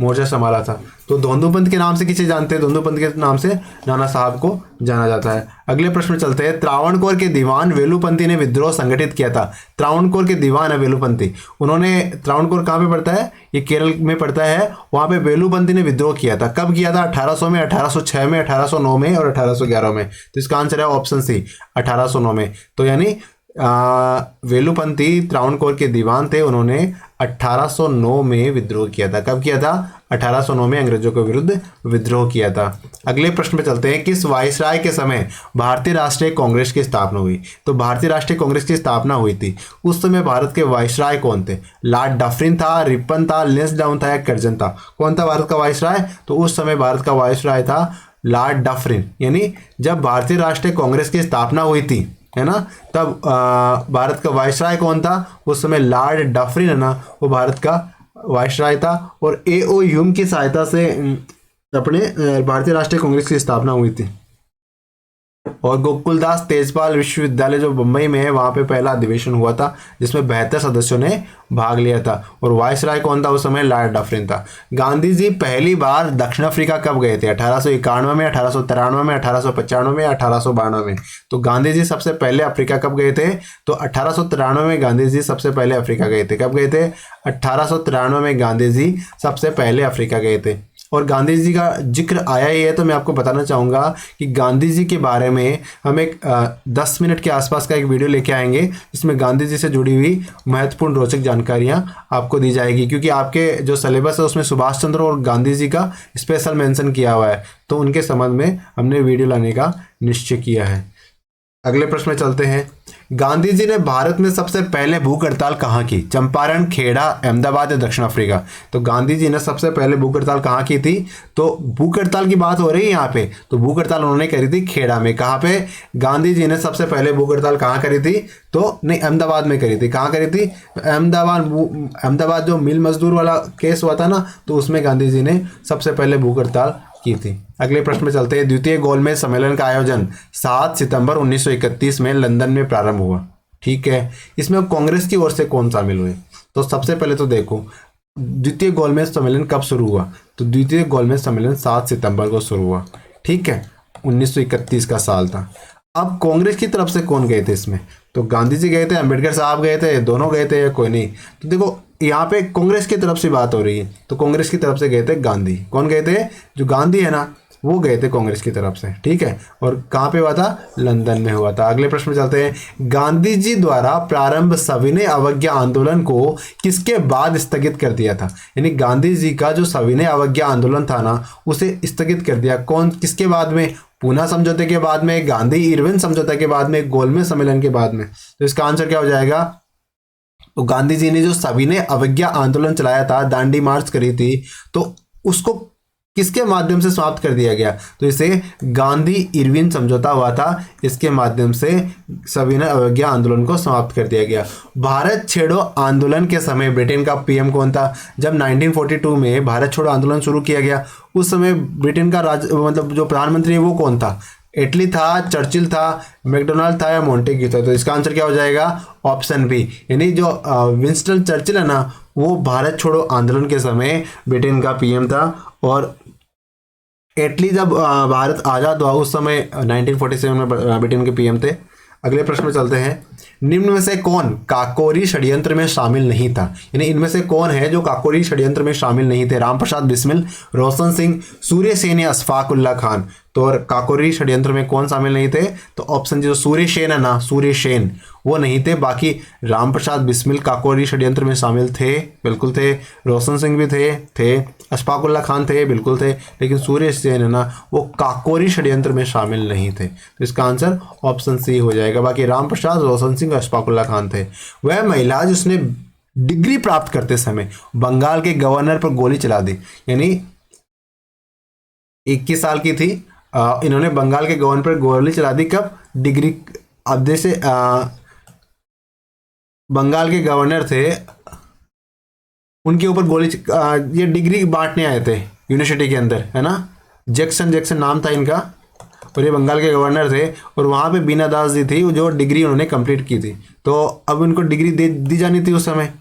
मोर्चा संभाला था। तो धोंदू पंथ के नाम से किसे जानते हैं? धोंदू पंथ के नाम से नाना साहब को जाना जाता है। अगले प्रश्न में चलते हैं। त्रावणकोर के दीवान वेलुपंती ने विद्रोह संगठित किया था। त्रावणकोर के दीवान है वेलुपंती, उन्होंने, त्रावणकोर कहाँ पे पड़ता है? ये केरल में पड़ता है। वहां पे वेलुपंती ने विद्रोह किया था। कब किया था? 1800 में, 1806 में, 1809 में और 1811 में। तो इसका आंसर है ऑप्शन सी, 1809 में। तो यानी वेलुपंती त्रावणकोर के दीवान थे, उन्होंने 1809 में विद्रोह किया था। कब किया था? 1809 में अंग्रेजों के विरुद्ध विद्रोह किया था। अगले प्रश्न पे चलते हैं। किस वायसराय के समय भारतीय राष्ट्रीय कांग्रेस की स्थापना हुई? तो भारतीय राष्ट्रीय कांग्रेस की स्थापना हुई थी, उस समय भारत के वायसराय कौन थे? लॉर्ड डफरिन था, रिपन था, लिंसडाउन था या कर्जन था? कौन था भारत का वायसराय? तो उस समय भारत का वायसराय था लॉर्ड डफरिन। यानी जब भारतीय राष्ट्रीय कांग्रेस की स्थापना हुई थी, है ना, तब भारत का वायसराय कौन था? उस समय लॉर्ड डफरिन है ना, वो भारत का वायसराय था। और एओ ह्यूम की सहायता से अपने भारतीय राष्ट्रीय कांग्रेस की स्थापना हुई थी। और गोकुलदास तेजपाल विश्वविद्यालय जो बम्बई में है, वहां पे पहला अधिवेशन हुआ था जिसमें 72 सदस्यों ने भाग लिया था। और वायसराय कौन था उस समय? लॉर्ड डफरिन था। गांधी जी पहली बार दक्षिण अफ्रीका कब गए थे? 1891 में, 1893 में, 1895 में, 1892 में? तो गांधी जी सबसे पहले अफ्रीका कब गए थे? तो 1893 में गांधी जी सबसे पहले अफ्रीका गए थे। कब गए थे? 1893 में गांधी जी सबसे पहले अफ्रीका गए थे। और गांधी जी का जिक्र आया ही है तो मैं आपको बताना चाहूँगा कि गांधी जी के बारे में हम एक 10 मिनट के आसपास का एक वीडियो लेके आएंगे जिसमें गांधी जी से जुड़ी हुई महत्वपूर्ण रोचक जानकारियां आपको दी जाएगी, क्योंकि आपके जो सिलेबस है उसमें सुभाष चंद्र और गांधी जी का स्पेशल मेंशन किया हुआ है, तो उनके संबंध में हमने वीडियो लाने का निश्चय किया है। अगले प्रश्न में चलते हैं। गांधी जी ने भारत में सबसे पहले भूख हड़ताल कहाँ की? चंपारण, खेड़ा, अहमदाबाद या दक्षिण अफ्रीका? तो गांधी जी ने सबसे पहले भूख हड़ताल कहाँ की थी? तो भूख हड़ताल की बात हो रही है यहाँ पे, तो भूख हड़ताल उन्होंने करी थी खेड़ा में। कहाँ पे गांधी जी ने सबसे पहले भूख हड़ताल कहाँ करी थी? तो नहीं, अहमदाबाद में करी थी। कहाँ करी थी? अहमदाबाद जो मिल मजदूर वाला केस हुआ था ना, तो उसमें गांधी जी ने सबसे पहले भूख हड़ताल की थी। अगले प्रश्न में चलते हैं। द्वितीय गोलमेज सम्मेलन का आयोजन 7 सितंबर 1931 में लंदन में प्रारंभ हुआ। ठीक है, इसमें कांग्रेस की ओर से कौन शामिल हुए? तो सबसे पहले तो देखो द्वितीय गोलमेज सम्मेलन कब शुरू हुआ? तो द्वितीय गोलमेज सम्मेलन 7 सितंबर को शुरू हुआ। ठीक है, 1931 का साल था। अब कांग्रेस की तरफ से कौन गए थे इसमें? तो गांधी जी गए थे, अंबेडकर साहब गए थे, दोनों गए थे या कोई नहीं? तो देखो यहाँ पे कांग्रेस की तरफ से बात हो रही है, तो कांग्रेस की तरफ से गए थे गांधी। कौन गए थे? जो गांधी है ना, वो गए थे कांग्रेस की तरफ से। ठीक है, और कहाँ पे हुआ था? लंदन में हुआ था। अगले प्रश्न में चलते हैं। गांधी जी द्वारा प्रारंभ सविनय अवज्ञा आंदोलन को किसके बाद स्थगित कर दिया था? यानी गांधी जी का जो सविनय अवज्ञा आंदोलन था ना, उसे स्थगित कर दिया कौन, किसके बाद में? पूना समझौते के बाद में, गांधी इरविन समझौते के बाद में, गोलमेज सम्मेलन के बाद में? तो इसका आंसर क्या हो जाएगा? तो गांधी जी ने जो सविनय अवज्ञा आंदोलन चलाया था, दांडी मार्च करी थी, तो उसको किसके माध्यम से समाप्त कर दिया गया? तो इसे गांधी इरविन समझौता हुआ था, इसके माध्यम से सविनय अवज्ञा आंदोलन को समाप्त कर दिया गया। भारत छोड़ो आंदोलन के समय ब्रिटेन का पीएम कौन था? जब 1942 में भारत छोड़ो आंदोलन शुरू किया गया, उस समय ब्रिटेन का मतलब जो प्रधानमंत्री है वो कौन था? इटली था, चर्चिल था, मैकडोनाल्ड था या मोंटेग्यू था? तो इसका आंसर क्या हो जाएगा? ऑप्शन बी, यानी जो विंस्टन चर्चिल है ना, वो भारत छोड़ो आंदोलन के समय ब्रिटेन का पीएम था, और इटली जब भारत आज़ाद हुआ उस समय 1947 में ब्रिटेन के पीएम थे। अगले प्रश्न में चलते हैं। निम्न में से कौन काकोरी षड्यंत्र में शामिल नहीं था? यानी इनमें से कौन है जो काकोरी षड्यंत्र में शामिल नहीं थे? रामप्रसाद बिस्मिल, रोशन सिंह, सूर्य सेन या अशफाक उल्ला खान? तो काकोरी षड्यंत्र में कौन शामिल नहीं थे? तो ऑप्शन जो सूर्य सेन है ना, सूर्य सेन, वो नहीं थे। बाकी रामप्रसाद बिस्मिल काकोरी षड्यंत्र में शामिल थे, बिल्कुल थे। रोशन सिंह भी थे। अशफाक उल्ला खान थे, बिल्कुल थे। लेकिन सूर्य सेन है ना, वो काकोरी षड्यंत्र में शामिल नहीं थे। तो इसका आंसर ऑप्शन सी हो जाएगा। बाकी रामप्रसाद, रोशन सिंह, अशफाक उल्ला खान थे। वह महिला जिसने डिग्री प्राप्त करते समय बंगाल के गवर्नर पर गोली चला दी, यानी 21 साल की थी, इन्होंने बंगाल के गवर्नर पर गोली चला दी। कब? डिग्री, अब जैसे बंगाल के गवर्नर थे, उनके ऊपर गोली, ये डिग्री बांटने आए थे यूनिवर्सिटी के अंदर, है ना। जैक्सन नाम था इनका, और ये बंगाल के गवर्नर थे, और वहाँ पे बीना दास जी थी जो डिग्री उन्होंने कंप्लीट की थी। तो अब उनको डिग्री दी जानी थी उस समय।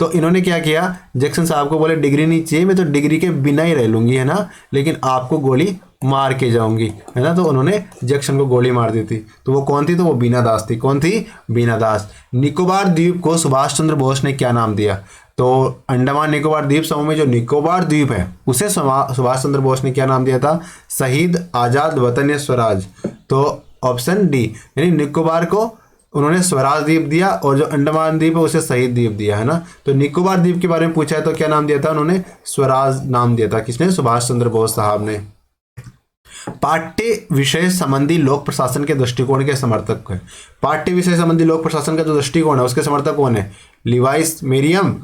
तो इन्होंने क्या किया, जैक्सन साहब को बोले डिग्री नहीं चाहिए, मैं तो डिग्री के बिना ही रह लूँगी, है ना, लेकिन आपको गोली मार के जाऊंगी, है ना। तो उन्होंने जैक्सन को गोली मार दी थी। तो वो कौन थी? तो वो बीना दास थी। कौन थी? बीना दास। निकोबार द्वीप को सुभाष चंद्र बोस ने क्या नाम दिया? तो अंडमान निकोबार द्वीप समूह में जो निकोबार द्वीप है उसे सुभाष चंद्र बोस ने क्या नाम दिया था? शहीद, आज़ाद, वतन या स्वराज? तो ऑप्शन डी, यानी निकोबार को उन्होंने स्वराज द्वीप दिया, और जो अंडमान द्वीप है उसे शहीद द्वीप दिया, है ना। तो निकोबार द्वीप के बारे में पूछा है तो क्या नाम दिया था? उन्होंने स्वराज नाम दिया था। किसने? सुभाष चंद्र बोस साहब ने। पाठ्य विषय संबंधी लोक प्रशासन के दृष्टिकोण के समर्थक है। पाठ्य विषय संबंधी लोक प्रशासन का जो दृष्टिकोण है उसके समर्थक कौन है? लिवाइस, मेरियम,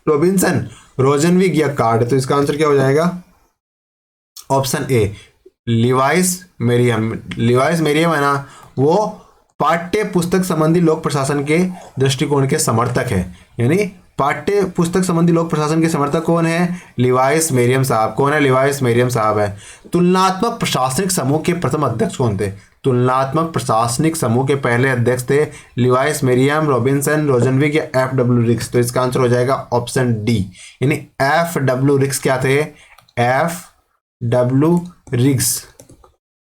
रॉबिन्सन, रोजनविग या कार्ड? तो इसका आंसर क्या हो जाएगा? Option A, Levi's मेरियम। लिवाइस मेरियम है ना, वो पाठ्य पुस्तक संबंधी लोक प्रशासन के दृष्टिकोण के समर्थक है। यानी पाठ्य पुस्तक संबंधी लोक प्रशासन के समर्थक कौन है? लिवाइस मेरियम साहब। कौन है? लिवाइस मेरियम साहब है। तुलनात्मक प्रशासनिक समूह के प्रथम अध्यक्ष कौन थे? तुलनात्मक प्रशासनिक समूह के पहले अध्यक्ष थे लिवाइस मेरियम, रॉबिन्सन, रोजनविग या एफ.डब्ल्यू. रिक्स? तो इसका आंसर हो जाएगा ऑप्शन डी, यानी एफ.डब्ल्यू. रिक्स। क्या थे? एफ.डब्ल्यू. रिक्स।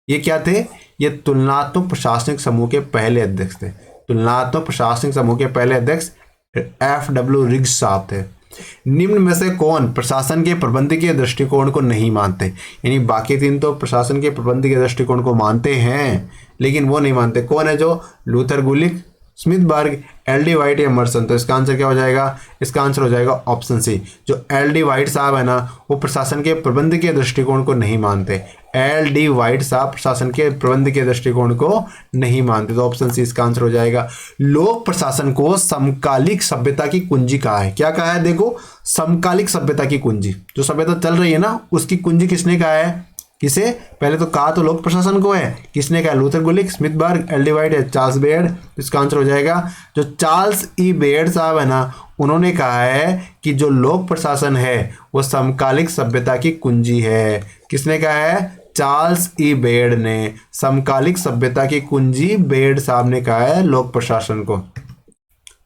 ये क्या थे? ये तुलनात्मक प्रशासनिक समूह के पहले अध्यक्ष थे। तुलनात्मक प्रशासनिक समूह के पहले अध्यक्ष एफ.डब्ल्यू. रिग्स साहब थे। निम्न में से कौन प्रशासन के प्रबंधकीय दृष्टिकोण को नहीं मानते? यानी बाकी तीन तो प्रशासन के प्रबंधकीय दृष्टिकोण को मानते हैं, लेकिन वो नहीं मानते। कौन है? जो लूथर गुलिक, स्मिथबर्ग, एल.डी. वाइट या एमर्सन? तो इसका आंसर क्या हो जाएगा? इसका आंसर हो जाएगा ऑप्शन सी। जो एल.डी. वाइट साहब है ना, वो प्रशासन के प्रबंधकीय दृष्टिकोण को नहीं मानते। एल.डी. वाइट साहब प्रशासन के प्रबंधकीय दृष्टिकोण को नहीं मानते। तो ऑप्शन सी इसका आंसर हो जाएगा। लोक प्रशासन को समकालिक सभ्यता की कुंजी कहा है। क्या कहा है? देखो, समकालिक सभ्यता की कुंजी, जो सभ्यता चल रही है ना, उसकी कुंजी किसने कहा है? किसे? पहले तो कहा तो लोक प्रशासन को है। किसने कहा? लूथर गुलिक, स्मिथबर्ग, एल.डी. वाइट या चार्ल्स बेयर्ड? इसका आंसर हो जाएगा जो चार्ल्स ई बेयर्ड साहब है ना, उन्होंने कहा है कि जो लोक प्रशासन है वो समकालिक सभ्यता की कुंजी है। किसने कहा है? चार्ल्स ई बेयर्ड ने। समकालिक सभ्यता की कुंजी बेयर्ड साहब ने कहा है लोक प्रशासन को।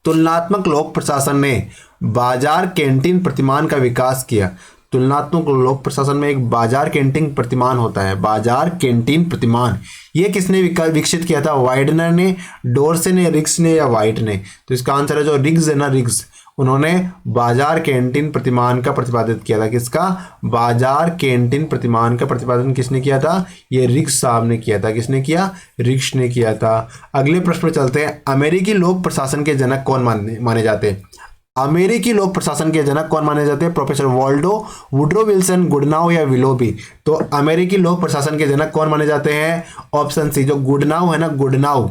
तुलनात्मक लोक प्रशासन ने बाजार कैंटीन प्रतिमान का विकास किया। तुलनात्मक लोक प्रशासन में एक बाजार कैंटीन प्रतिमान होता है। बाजार कैंटीन प्रतिमान ये किसने विकसित किया था? वाइडनर ने, डोर्से ने, रिग्स ने या वाइट ने? तो इसका आंसर है जो रिग्स है ना, रिग्स, उन्होंने बाजार कैंटीन प्रतिमान का प्रतिपादित किया था। किसका? बाजार कैंटीन प्रतिमान का प्रतिपादन किसने किया था? ये रिग्स साहब ने किया था। किसने किया? रिग्स ने किया था। अगले प्रश्न पर चलते हैं। अमेरिकी लोक प्रशासन के जनक कौन माने जाते हैं? अमेरिकी लोक प्रशासन के जनक कौन माने जाते हैं? प्रोफेसर वॉल्डो, वुड्रो विल्सन, गुडनाउ या विलोबी? तो अमेरिकी लोक प्रशासन के जनक कौन माने जाते हैं? ऑप्शन सी, जो गुडनाउ है ना, गुडनाउ,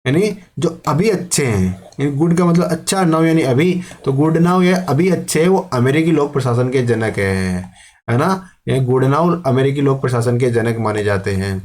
यानी जो अभी अच्छे हैं, गुड का मतलब अच्छा, नाउ यानी अभी, तो गुडनाउ ये अभी अच्छे, वो अमेरिकी लोक प्रशासन के जनक है ना। ये गुडनाउ अमेरिकी लोक प्रशासन के जनक माने जाते हैं।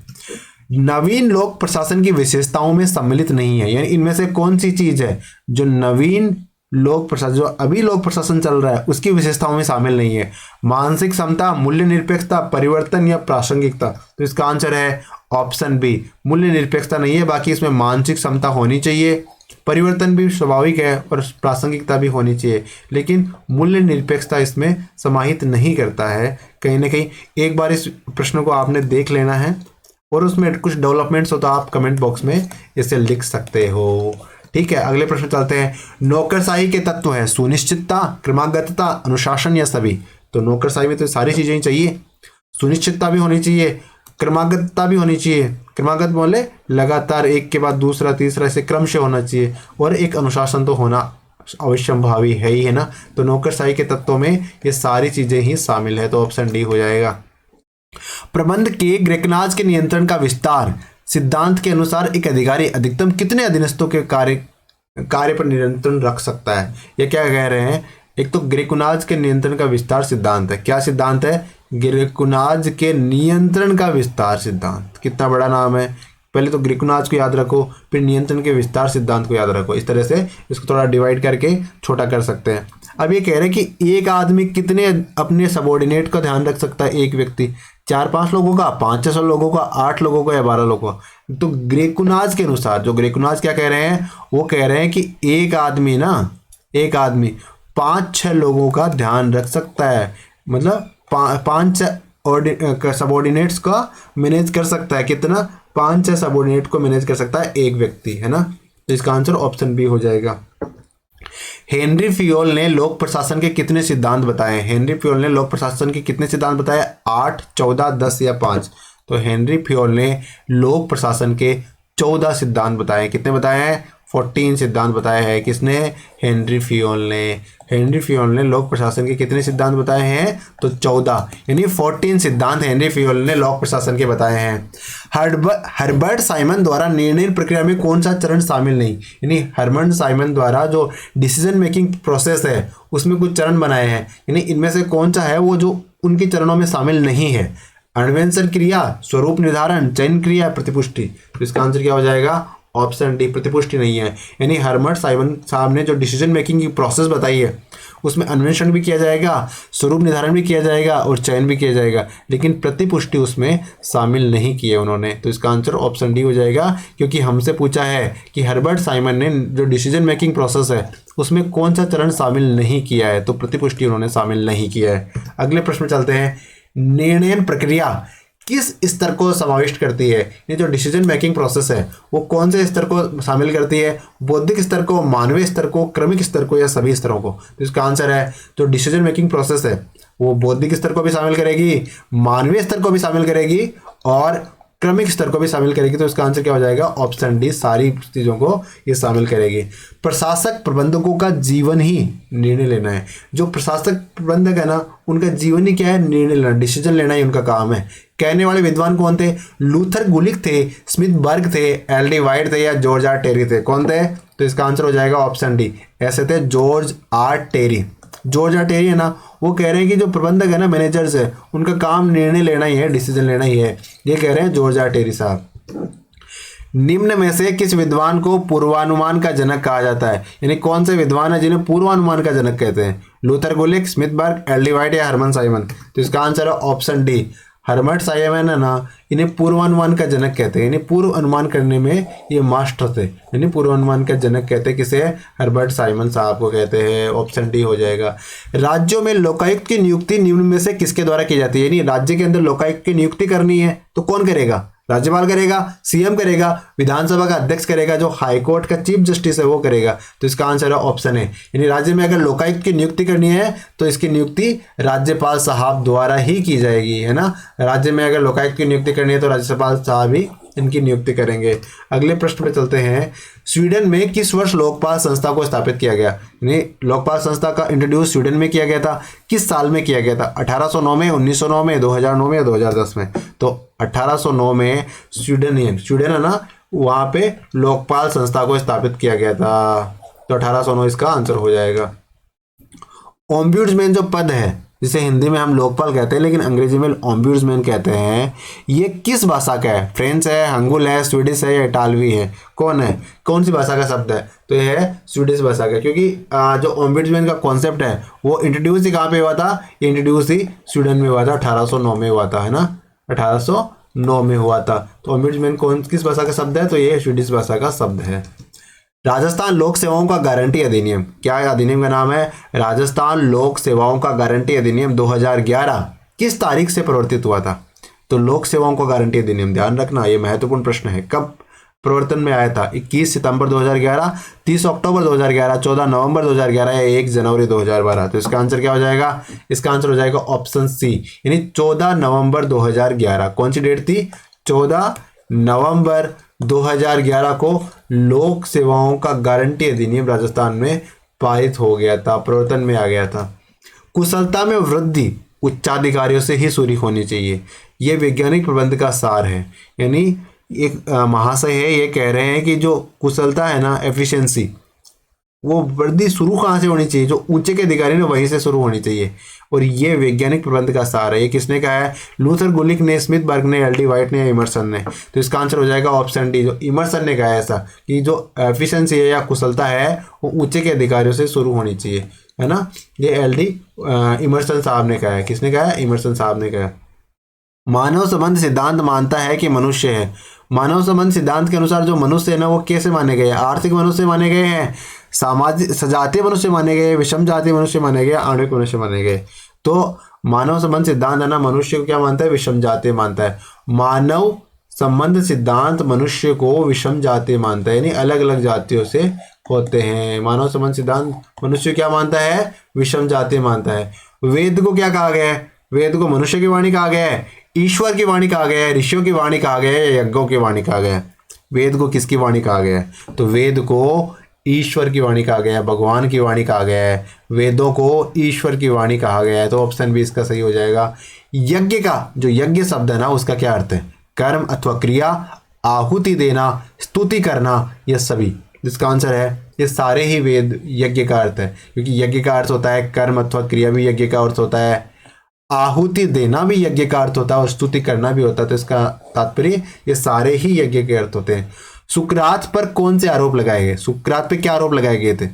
नवीन लोक प्रशासन की विशेषताओं में सम्मिलित नहीं है, यानी इनमें से कौन सी चीज है जो नवीन लोक प्रशासन, जो अभी लोक प्रशासन चल रहा है उसकी विशेषताओं में शामिल नहीं है। मानसिक समता, मूल्य निरपेक्षता, परिवर्तन या प्रासंगिकता। तो इसका आंसर है ऑप्शन बी, मूल्य निरपेक्षता नहीं है। बाकी इसमें मानसिक क्षमता होनी चाहिए, परिवर्तन भी स्वाभाविक है और प्रासंगिकता भी होनी चाहिए, लेकिन मूल्य निरपेक्षता इसमें समाहित नहीं करता है। कहीं ना कहीं एक बार इस प्रश्न को आपने देख लेना है और उसमें कुछ डेवलपमेंट्स हो तो आप कमेंट बॉक्स में इसे लिख सकते हो। ठीक है, अगले प्रश्न चलते हैं। नौकरशाही के तत्व है सुनिश्चितता, क्रमागतता, अनुशासन या सभी। तो नौकरशाही में तो सारी चीजें ही चाहिए, सुनिश्चितता भी होनी चाहिए, क्रमागतता भी होनी चाहिए। क्रमागत बोले लगातार एक के बाद दूसरा तीसरा ऐसे क्रम से होना चाहिए, और एक अनुशासन तो होना अवश्यंभावी है ही, है ना। तो नौकरशाही के तत्वों में ये सारी चीजें ही शामिल है, तो ऑप्शन डी हो जाएगा। प्रबंध के ग्रेकनाज के नियंत्रण का विस्तार सिद्धांत के अनुसार एक अधिकारी अधिकतम कितने अधीनस्थों के कार्य पर नियंत्रण रख सकता है। ये क्या कह रहे हैं, एक तो ग्रेकुनाज के नियंत्रण का विस्तार सिद्धांत है। क्या सिद्धांत है, ग्रेकुनाज के नियंत्रण का विस्तार सिद्धांत। कितना बड़ा नाम है, पहले तो ग्रेकुनाज को याद रखो, फिर नियंत्रण के विस्तार सिद्धांत को याद रखो। इस तरह से इसको थोड़ा डिवाइड करके छोटा कर सकते हैं। अब ये कह रहे हैं कि एक आदमी कितने अपने सबॉर्डिनेट का ध्यान रख सकता है, एक व्यक्ति 4-5 लोगों का, 500 लोगों का, 8 लोगों का या 12 लोगों का। तो ग्रेकुनाज के अनुसार, जो ग्रेकुनाज क्या कह रहे हैं, वो कह रहे हैं कि एक आदमी 5-6 लोगों का ध्यान रख सकता है, मतलब 5-6 सबॉर्डिनेट्स का मैनेज कर सकता है। कितना, 5-6 सबॉर्डिनेट को मैनेज कर सकता है एक व्यक्ति, है ना। तो इसका आंसर ऑप्शन बी हो जाएगा। हेनरी फियोल ने लोक प्रशासन के कितने सिद्धांत बताए। हेनरी फियोल ने लोक प्रशासन के कितने सिद्धांत बताए, 8, 14, 10 या 5। तो हेनरी फियोल ने लोक प्रशासन के 14 सिद्धांत बताए। कितने बताए हैं, 14 सिद्धांत बताए हैं। किसने, हेनरी फियोल ने। हेनरी फियोल ने लोक प्रशासन के कितने सिद्धांत बताए हैं, तो 14, यानी 14 सिद्धांत हेनरी फियोल ने लोक प्रशासन के बताए हैं। हर्बर्ट साइमन द्वारा निर्णय प्रक्रिया में कौन सा चरण शामिल नहीं, यानी हर्बर्ट साइमन द्वारा जो डिसीजन मेकिंग प्रोसेस है उसमें कुछ चरण बनाए हैं, यानी इनमें से कौन सा है वो जो उनके चरणों में शामिल नहीं है। अन्वेषण क्रिया, स्वरूप निर्धारण, चयन क्रिया, प्रतिपुष्टि। तो इसका आंसर क्या हो जाएगा, ऑप्शन डी, प्रतिपुष्टि नहीं है। यानी हर्बर्ट साइमन साहब ने जो डिसीजन मेकिंग की प्रोसेस बताई है उसमें अन्वेषण भी किया जाएगा, स्वरूप निर्धारण भी किया जाएगा और चयन भी किया जाएगा, लेकिन प्रतिपुष्टि उसमें शामिल नहीं किए उन्होंने। तो इसका आंसर ऑप्शन डी हो जाएगा, क्योंकि हमसे पूछा है कि हर्बर्ट साइमन ने जो डिसीजन मेकिंग प्रोसेस है उसमें कौन सा चरण शामिल नहीं किया है, तो प्रतिपुष्टि उन्होंने शामिल नहीं किया है। अगले प्रश्न में चलते हैं। निर्णय प्रक्रिया किस स्तर को समाविष्ट करती है, ये जो डिसीजन मेकिंग प्रोसेस है वो कौन से स्तर को शामिल करती है, बौद्धिक स्तर को, मानवीय स्तर को, क्रमिक स्तर को या सभी स्तरों को। तो इसका आंसर है, जो डिसीजन मेकिंग प्रोसेस है वो बौद्धिक स्तर को भी शामिल करेगी, मानवीय स्तर को भी शामिल करेगी और क्रमिक स्तर को भी शामिल करेगी। तो इसका आंसर क्या हो जाएगा, ऑप्शन डी, सारी चीज़ों को ये शामिल करेगी। प्रशासक प्रबंधकों का जीवन ही निर्णय लेना है। जो प्रशासक प्रबंधक है ना, उनका जीवन ही क्या है, निर्णय लेना, डिसीजन लेना ही उनका काम है। कहने वाले विद्वान कौन थे, लूथर गुलिक थे, स्मिथ बर्ग थे, एल डी वाइट थे या जॉर्ज आर टेरी थे। कौन थे, तो इसका आंसर हो जाएगा ऑप्शन डी, ऐसे थे George R Terry. George R Terry है ना, वो कह रहे हैं कि जो प्रबंधक है ना, मैनेजर्स है, उनका काम निर्णय लेना ही है, डिसीजन लेना ही है। ये कह रहे हैं जॉर्ज आर टेरी साहब। निम्न में से किस विद्वान को पूर्वानुमान का जनक कहा जाता है, यानी कौन से विद्वान है जिन्हें पूर्वानुमान का जनक कहते हैं, लूथर गुलिक, स्मिथ बर्ग, एल डी वाइट या हर्मन साइमन। तो इसका आंसर है ऑप्शन डी, हर्बर्ट साइमन है ना, इन्हें पूर्वानुमान का जनक कहते हैं, यानी पूर्व अनुमान करने में ये मास्टर थे, यानी पूर्वानुमान का जनक कहते हैं किसे, हर्बर्ट साइमन साहब को कहते हैं। ऑप्शन डी हो जाएगा। राज्यों में लोकायुक्त की नियुक्ति निम्न में से किसके द्वारा की जाती है, यानी राज्य के अंदर लोकायुक्त की नियुक्ति करनी है तो कौन करेगा, राज्यपाल करेगा, सीएम करेगा, विधानसभा का अध्यक्ष करेगा, जो हाईकोर्ट का चीफ जस्टिस है वो करेगा। तो इसका आंसर है ऑप्शन है, यानी राज्य में अगर लोकायुक्त की नियुक्ति करनी है तो इसकी नियुक्ति राज्यपाल साहब द्वारा ही की जाएगी, है ना। राज्य में अगर लोकायुक्त की नियुक्ति करनी है तो राज्यपाल साहब ही इनकी नियुक्ति करेंगे। अगले प्रश्न पे चलते हैं। स्वीडन में किस वर्ष लोकपाल संस्था को स्थापित किया गया, यानी लोकपाल संस्था का इंट्रोड्यूस स्वीडन में किया गया था, किस साल में किया गया था, 1809 में, 1909 में, 2009 में या 2010 में। तो 1809 में स्वीडन है ना, वहाँ पे लोकपाल संस्था को स्थापित किया गया था। तो 1809 इसका आंसर हो जाएगा। ओम्बुड्समैन जो पद है जिसे हिंदी में हम लोकपाल कहते हैं लेकिन अंग्रेजी में ओम्बुड्समैन कहते हैं, ये किस भाषा का है? फ्रेंच है, हंगुल है, स्वीडिश है या इटालवी है? कौन है, कौन सी भाषा का शब्द है? तो यह है स्वीडिश भाषा का, क्योंकि जो ओम्बुड्समैन का कॉन्सेप्ट है वो इंट्रोड्यूस ही कहाँ पे हुआ था? ये इंट्रोड्यूस ही स्वीडन में हुआ था, 1809 में हुआ था, है ना, 1809 में हुआ था। तो ओम्बुड्समैन कौन किस भाषा का शब्द है? तो ये स्वीडिश भाषा का शब्द है। राजस्थान लोक सेवाओं का गारंटी अधिनियम, क्या अधिनियम का नाम है? राजस्थान लोक सेवाओं का गारंटी अधिनियम 2011 किस तारीख से प्रवर्तित हुआ था? तो लोक सेवाओं का गारंटी अधिनियम, ध्यान रखना ये महत्वपूर्ण प्रश्न है, कब प्रवर्तन में आया था? 21 सितंबर 2011, 30 अक्टूबर 2011, 14 नवंबर 2011 या 1 जनवरी 2012? तो इसका आंसर क्या हो जाएगा? इसका आंसर हो जाएगा ऑप्शन सी, यानी 14 नवंबर 2011। कौन सी डेट थी? 14 नवंबर 2011 को लोक सेवाओं का गारंटी अधिनियम राजस्थान में पारित हो गया था, प्रवर्तन में आ गया था। कुशलता में वृद्धि उच्चाधिकारियों से ही शुरू होनी चाहिए, यह वैज्ञानिक प्रबंध का सार है। यानी एक महाशय है, ये कह रहे हैं कि जो कुशलता है ना, एफिशिएंसी, वो वृद्धि शुरू कहाँ से होनी चाहिए? जो ऊंचे के अधिकारी ने वहीं से शुरू होनी चाहिए, और ये वैज्ञानिक प्रबंध का सार है। ये किसने कहा है? लूथर गुलिक ने, स्मिथ बर्ग ने, एल डी वाइट ने या इमर्सन ने? तो इसका आंसर हो जाएगा ऑप्शन डी, जो इमर्सन ने कहा है ऐसा कि जो एफिशिएंसी है या कुशलता है वो ऊंचे के अधिकारियों से शुरू होनी चाहिए, है ना। ये एल डी इमर्सन साहब ने कहा है। किसने कहा है? इमर्सन साहब ने कहा। मानव संबंध सिद्धांत मानता है कि मनुष्य है। मानव संबंध सिद्धांत के अनुसार जो मनुष्य है ना, वो कैसे माने गए हैं? आर्थिक मनुष्य माने गए हैं, सामाजिक सजातीय मनुष्य माने गए, विषम जातीय मनुष्य माने गए, आणविक मनुष्य माने गए। तो मानव संबंध सिद्धांत है ना, मनुष्य को क्या मानता है? विषम जातीय मानता है। मानव संबंध सिद्धांत मनुष्य को विषम जातीय मानता है, यानी अलग अलग जातियों से होते हैं। मानव संबंध सिद्धांत मनुष्य क्या मानता है? विषम जातीय मानता है। वेद को क्या कहा गया है? वेद को मनुष्य की वाणी कहा गया है, ईश्वर की वाणी कहा गया है, ऋषियों की वाणी कहा गया है, यज्ञों की वाणी कहा गया है? वेद को किसकी वाणी कहा गया है? तो वेद को ईश्वर की वाणी कहा गया है, भगवान की वाणी कहा गया है, वेदों को ईश्वर की वाणी कहा गया है। तो ऑप्शन बी इसका सही हो जाएगा। यज्ञ का जो यज्ञ शब्द है ना, उसका क्या अर्थ है? कर्म अथवा क्रिया, आहुति देना, स्तुति करना, यह सभी। जिसका आंसर है ये सारे ही वेद यज्ञ का अर्थ है, क्योंकि यज्ञ का अर्थ होता है कर्म अथवा क्रिया भी यज्ञ का अर्थ होता है, आहुति देना भी यज्ञ का अर्थ होता है और स्तुति करना भी होता है। तो इसका तात्पर्य ये सारे ही यज्ञ के अर्थ होते हैं। सुकरात पर कौन से आरोप लगाए गए? सुकरात पे क्या आरोप लगाए गए थे?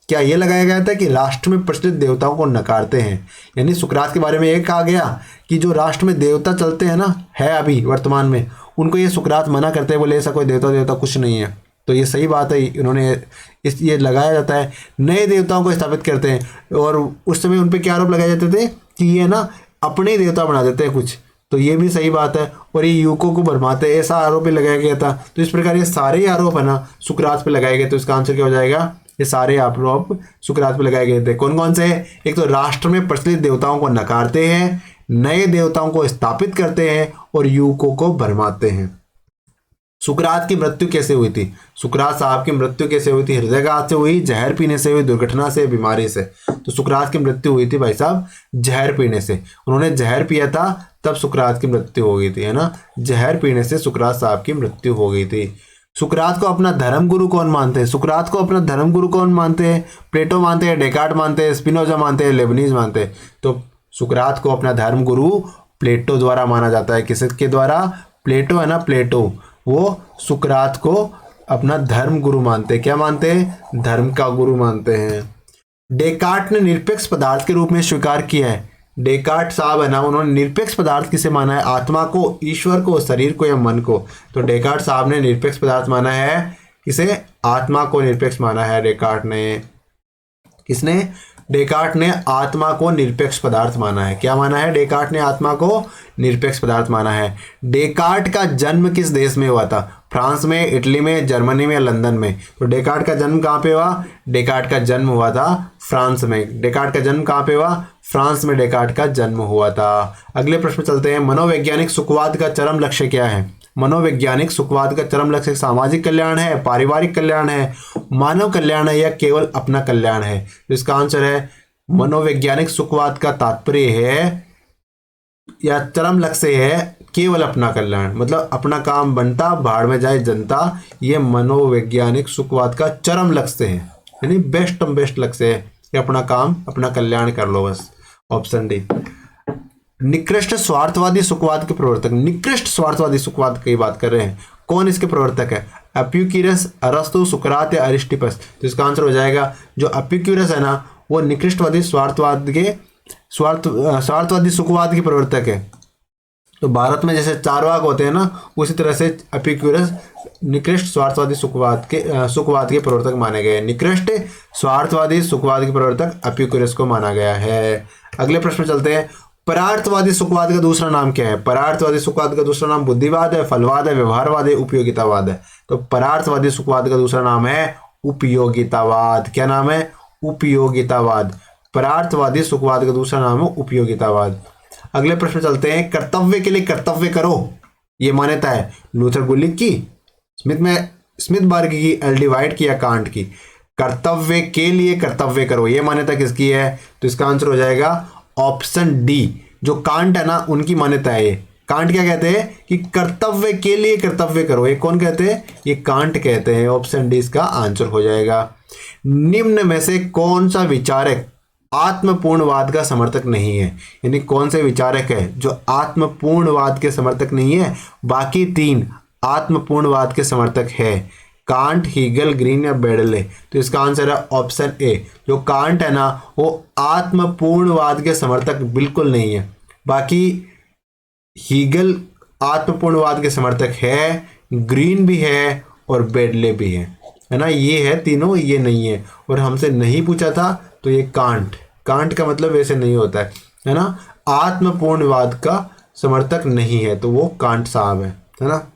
क्या ये लगाया गया था कि राष्ट्र में प्रचलित देवताओं को नकारते हैं? यानी सुकरात के बारे में ये कहा गया कि जो राष्ट्र में देवता चलते हैं ना, है अभी वर्तमान में, उनको ये सुकरात मना करते हैं, बोले ऐसा कोई देवता कुछ नहीं है। तो ये सही बात है, इन्होंने ये लगाया जाता है, नए देवताओं को स्थापित करते हैं। और उस समय उन पर क्या आरोप लगाए जाते थे कि ये ना अपने देवता बना देते हैं कुछ। तो ये भी सही बात है, और ये युवकों को भरमाते हैं, ऐसा आरोप भी लगाया गया था। तो इस प्रकार ये सारे ही आरोप है ना सुकरात पे लगाए गए। तो इसका आंसर क्या हो जाएगा? ये सारे आरोप सुकरात पे लगाए गए थे। कौन कौन से? एक तो राष्ट्र में प्रचलित देवताओं को नकारते हैं, नए देवताओं को स्थापित करते हैं, और युवकों को भरमाते हैं। सुकरात की मृत्यु कैसे हुई थी? सुकरात साहब की मृत्यु कैसे हुई थी? हृदयाघात से हुई, जहर पीने से हुई, दुर्घटना से, बीमारी से? तो सुकरात की मृत्यु हुई थी भाई साहब जहर पीने से। उन्होंने जहर पिया था, तब सुकरात की मृत्यु हो गई थी, है ना। जहर पीने से सुकरात साहब की मृत्यु हो गई थी। सुकरात को अपना धर्मगुरु कौन मानते हैं? सुकरात को अपना धर्मगुरु कौन मानते हैं? प्लेटो मानते हैं, डेकार्ट मानते हैं, स्पिनोजा मानते हैं, लेबनीज मानते हैं? तो सुकरात को अपना धर्मगुरु प्लेटो द्वारा माना जाता है। किसके द्वारा? प्लेटो है ना, प्लेटो, वो सुकरात को अपना धर्म गुरु मानते हैं। क्या मानते हैं? धर्म का गुरु मानते हैं। डेकार्ट ने निरपेक्ष पदार्थ के रूप में स्वीकार किया है। डेकार्ट साहब है ना, उन्होंने निरपेक्ष पदार्थ किसे माना है? आत्मा को, ईश्वर को, शरीर को या मन को? तो डेकार्ट साहब ने निरपेक्ष पदार्थ माना है किसे? आत्मा को निरपेक्ष माना है डेकार्ट ने। किसने? डेकार्ट ने आत्मा को निरपेक्ष पदार्थ माना है। क्या माना है? डेकार्ट ने आत्मा को निरपेक्ष पदार्थ माना है। डेकार्ट का जन्म किस देश में हुआ था? फ्रांस में, इटली में, जर्मनी में या लंदन में? तो डेकार्ट का जन्म कहाँ पे हुआ? डेकार्ट का जन्म हुआ था फ्रांस में। डेकार्ट का जन्म कहाँ पे हुआ? फ्रांस में डेकार्ट का जन्म हुआ था। अगले प्रश्न चलते हैं। मनोवैज्ञानिक सुखवाद का चरम लक्ष्य क्या है? मनोवैज्ञानिक सुखवाद का चरम लक्ष्य सामाजिक कल्याण है, पारिवारिक कल्याण है, मानव कल्याण है या केवल अपना कल्याण है? तो इसका आंसर है मनोवैज्ञानिक सुखवाद का तात्पर्य है या चरम लक्ष्य है केवल अपना कल्याण, मतलब अपना काम बनता भाड़ में जाए जनता। ये मनोवैज्ञानिक सुखवाद का चरम लक्ष्य है, यानी बेस्ट लक्ष्य है कि अपना काम, अपना कल्याण कर लो बस। Option D. निकृष्ट स्वार्थवादी सुखवाद के प्रवर्तक, निकृष्ट स्वार्थवादी सुखवाद की बात कर रहे हैं, कौन इसके प्रवर्तक है? एपिक्यूरस, अरस्तु, सुकरात या अरिस्टिपस? तो इसका आंसर हो जाएगा जो एपिक्यूरस है ना, वो निकृष्टवादी स्वार्थवादी सुखवाद के प्रवर्तक है। तो भारत में जैसे चारवाक होते हैं ना, उसी तरह से एपिक्यूरस निकृष्ट स्वार्थवादी सुखवाद के प्रवर्तक माने गए। निकृष्ट स्वार्थवादी सुखवाद के प्रवर्तक एपिक्यूरस को माना गया है। अगले प्रश्न में चलते हैं। परार्थवादी सुखवाद का दूसरा नाम क्या है? परार्थवादी सुखवाद का दूसरा नाम बुद्धिवाद है, फलवाद है, व्यवहारवाद है, उपयोगितावाद है। तो परार्थवादी सुखवाद का दूसरा नाम है उपयोगितावाद। क्या नाम है? उपयोगितावाद। परार्थवादी सुखवाद का दूसरा नाम है उपयोगितावाद। अगले प्रश्न चलते हैं। कर्तव्य के लिए कर्तव्य करो, ये मान्यता है लूथर गुलिक की, स्मिथबर्ग की, एल.डी. वाइट की या कांट की? कर्तव्य के लिए कर्तव्य करो, ये मान्यता किसकी है? तो इसका आंसर हो जाएगा ऑप्शन डी। जो कांट है ना, उनकी मान्यता है ये। कांट क्या कहते हैं कि कर्तव्य के लिए कर्तव्य करो। ये कौन कहते हैं? ये कांट कहते हैं। ऑप्शन डी इसका आंसर हो जाएगा। निम्न में से कौन सा विचारक आत्मपूर्णवाद का समर्थक नहीं है? यानी कौन से विचारक है जो आत्मपूर्णवाद के समर्थक नहीं है? बाकी तीन आत्मपूर्णवाद के समर्थक है। कांट, हीगल, ग्रीन या बेडले? तो इसका आंसर है ऑप्शन ए। जो कांट है ना, वो आत्मपूर्णवाद के समर्थक बिल्कुल नहीं है। बाकी हीगल आत्मपूर्णवाद के समर्थक है, ग्रीन भी है और बेडले भी है ना। ये है तीनों, ये नहीं है। और हमसे नहीं पूछा था तो ये कांट का मतलब वैसे नहीं होता है ना। आत्मपूर्णवाद का समर्थक नहीं है तो वो कांट साहब है ना।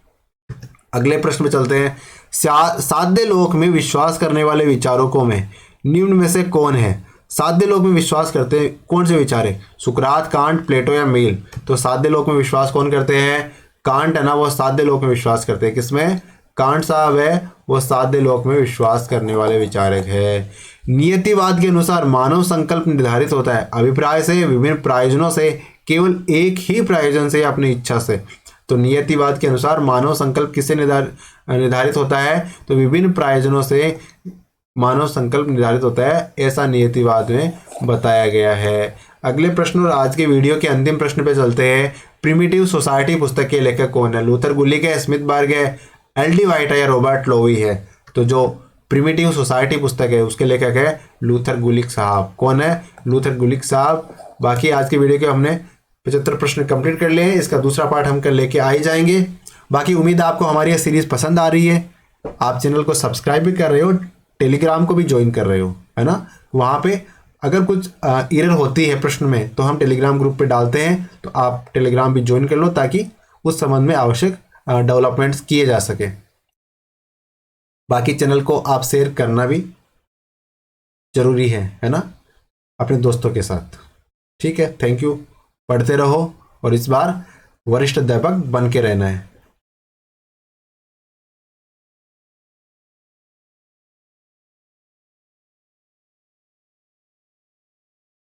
अगले प्रश्न में चलते हैं। साध्य लोक में विश्वास करने वाले विचारकों में निम्न में से कौन है? साध्य लोक में विश्वास करते हैं कौन से विचार है? सुकरात, कांट, प्लेटो या मिल? तो साध्य लोक में विश्वास कौन करते हैं? कांट है ना, वो साध्य लोक में विश्वास करते हैं। किसमें? कांट साहब है, वो साध्य लोक में विश्वास करने वाले विचारक है। नियतिवाद के अनुसार मानव संकल्प निर्धारित होता है अभिप्राय से, विभिन्न प्रायोजनों से, केवल एक ही प्रायोजन से, अपनी इच्छा से? तो नियतिवाद के अनुसार मानव संकल्प किससे निर्धारित होता है? तो विभिन्न प्रायोजनों से मानव संकल्प निर्धारित होता है, ऐसा नियतिवाद में बताया गया है। अगले प्रश्न और आज के वीडियो के अंतिम प्रश्न पे चलते हैं। प्रिमिटिव सोसाइटी पुस्तक के लेखक कौन है? लूथर गुलिक है, स्मिथबर्ग है, एल.डी. वाइट है या रॉबर्ट लोवी है? तो जो प्रिमिटिव सोसाइटी पुस्तक है उसके लेखक है लूथर गुलिक साहब। कौन है? लूथर गुलिक साहब। बाकी आज के वीडियो के हमने 75 प्रश्न कंप्लीट कर लिए हैं। इसका दूसरा पार्ट हम कल लेके आ ही जाएंगे। बाकी उम्मीद है आपको हमारी ये सीरीज पसंद आ रही है। आप चैनल को सब्सक्राइब भी कर रहे हो, टेलीग्राम को भी ज्वाइन कर रहे हो, है ना। वहाँ पे अगर कुछ एरर होती है प्रश्न में तो हम टेलीग्राम ग्रुप पे डालते हैं, तो आप टेलीग्राम भी ज्वाइन कर लो ताकि उस संबंध में आवश्यक डेवलपमेंट्स किए जा सके। बाकी चैनल को आप शेयर करना भी जरूरी है ना, अपने दोस्तों के साथ। ठीक है, थैंक यू। पढ़ते रहो और इस बार वरिष्ठ अध्यापक बन के रहना है।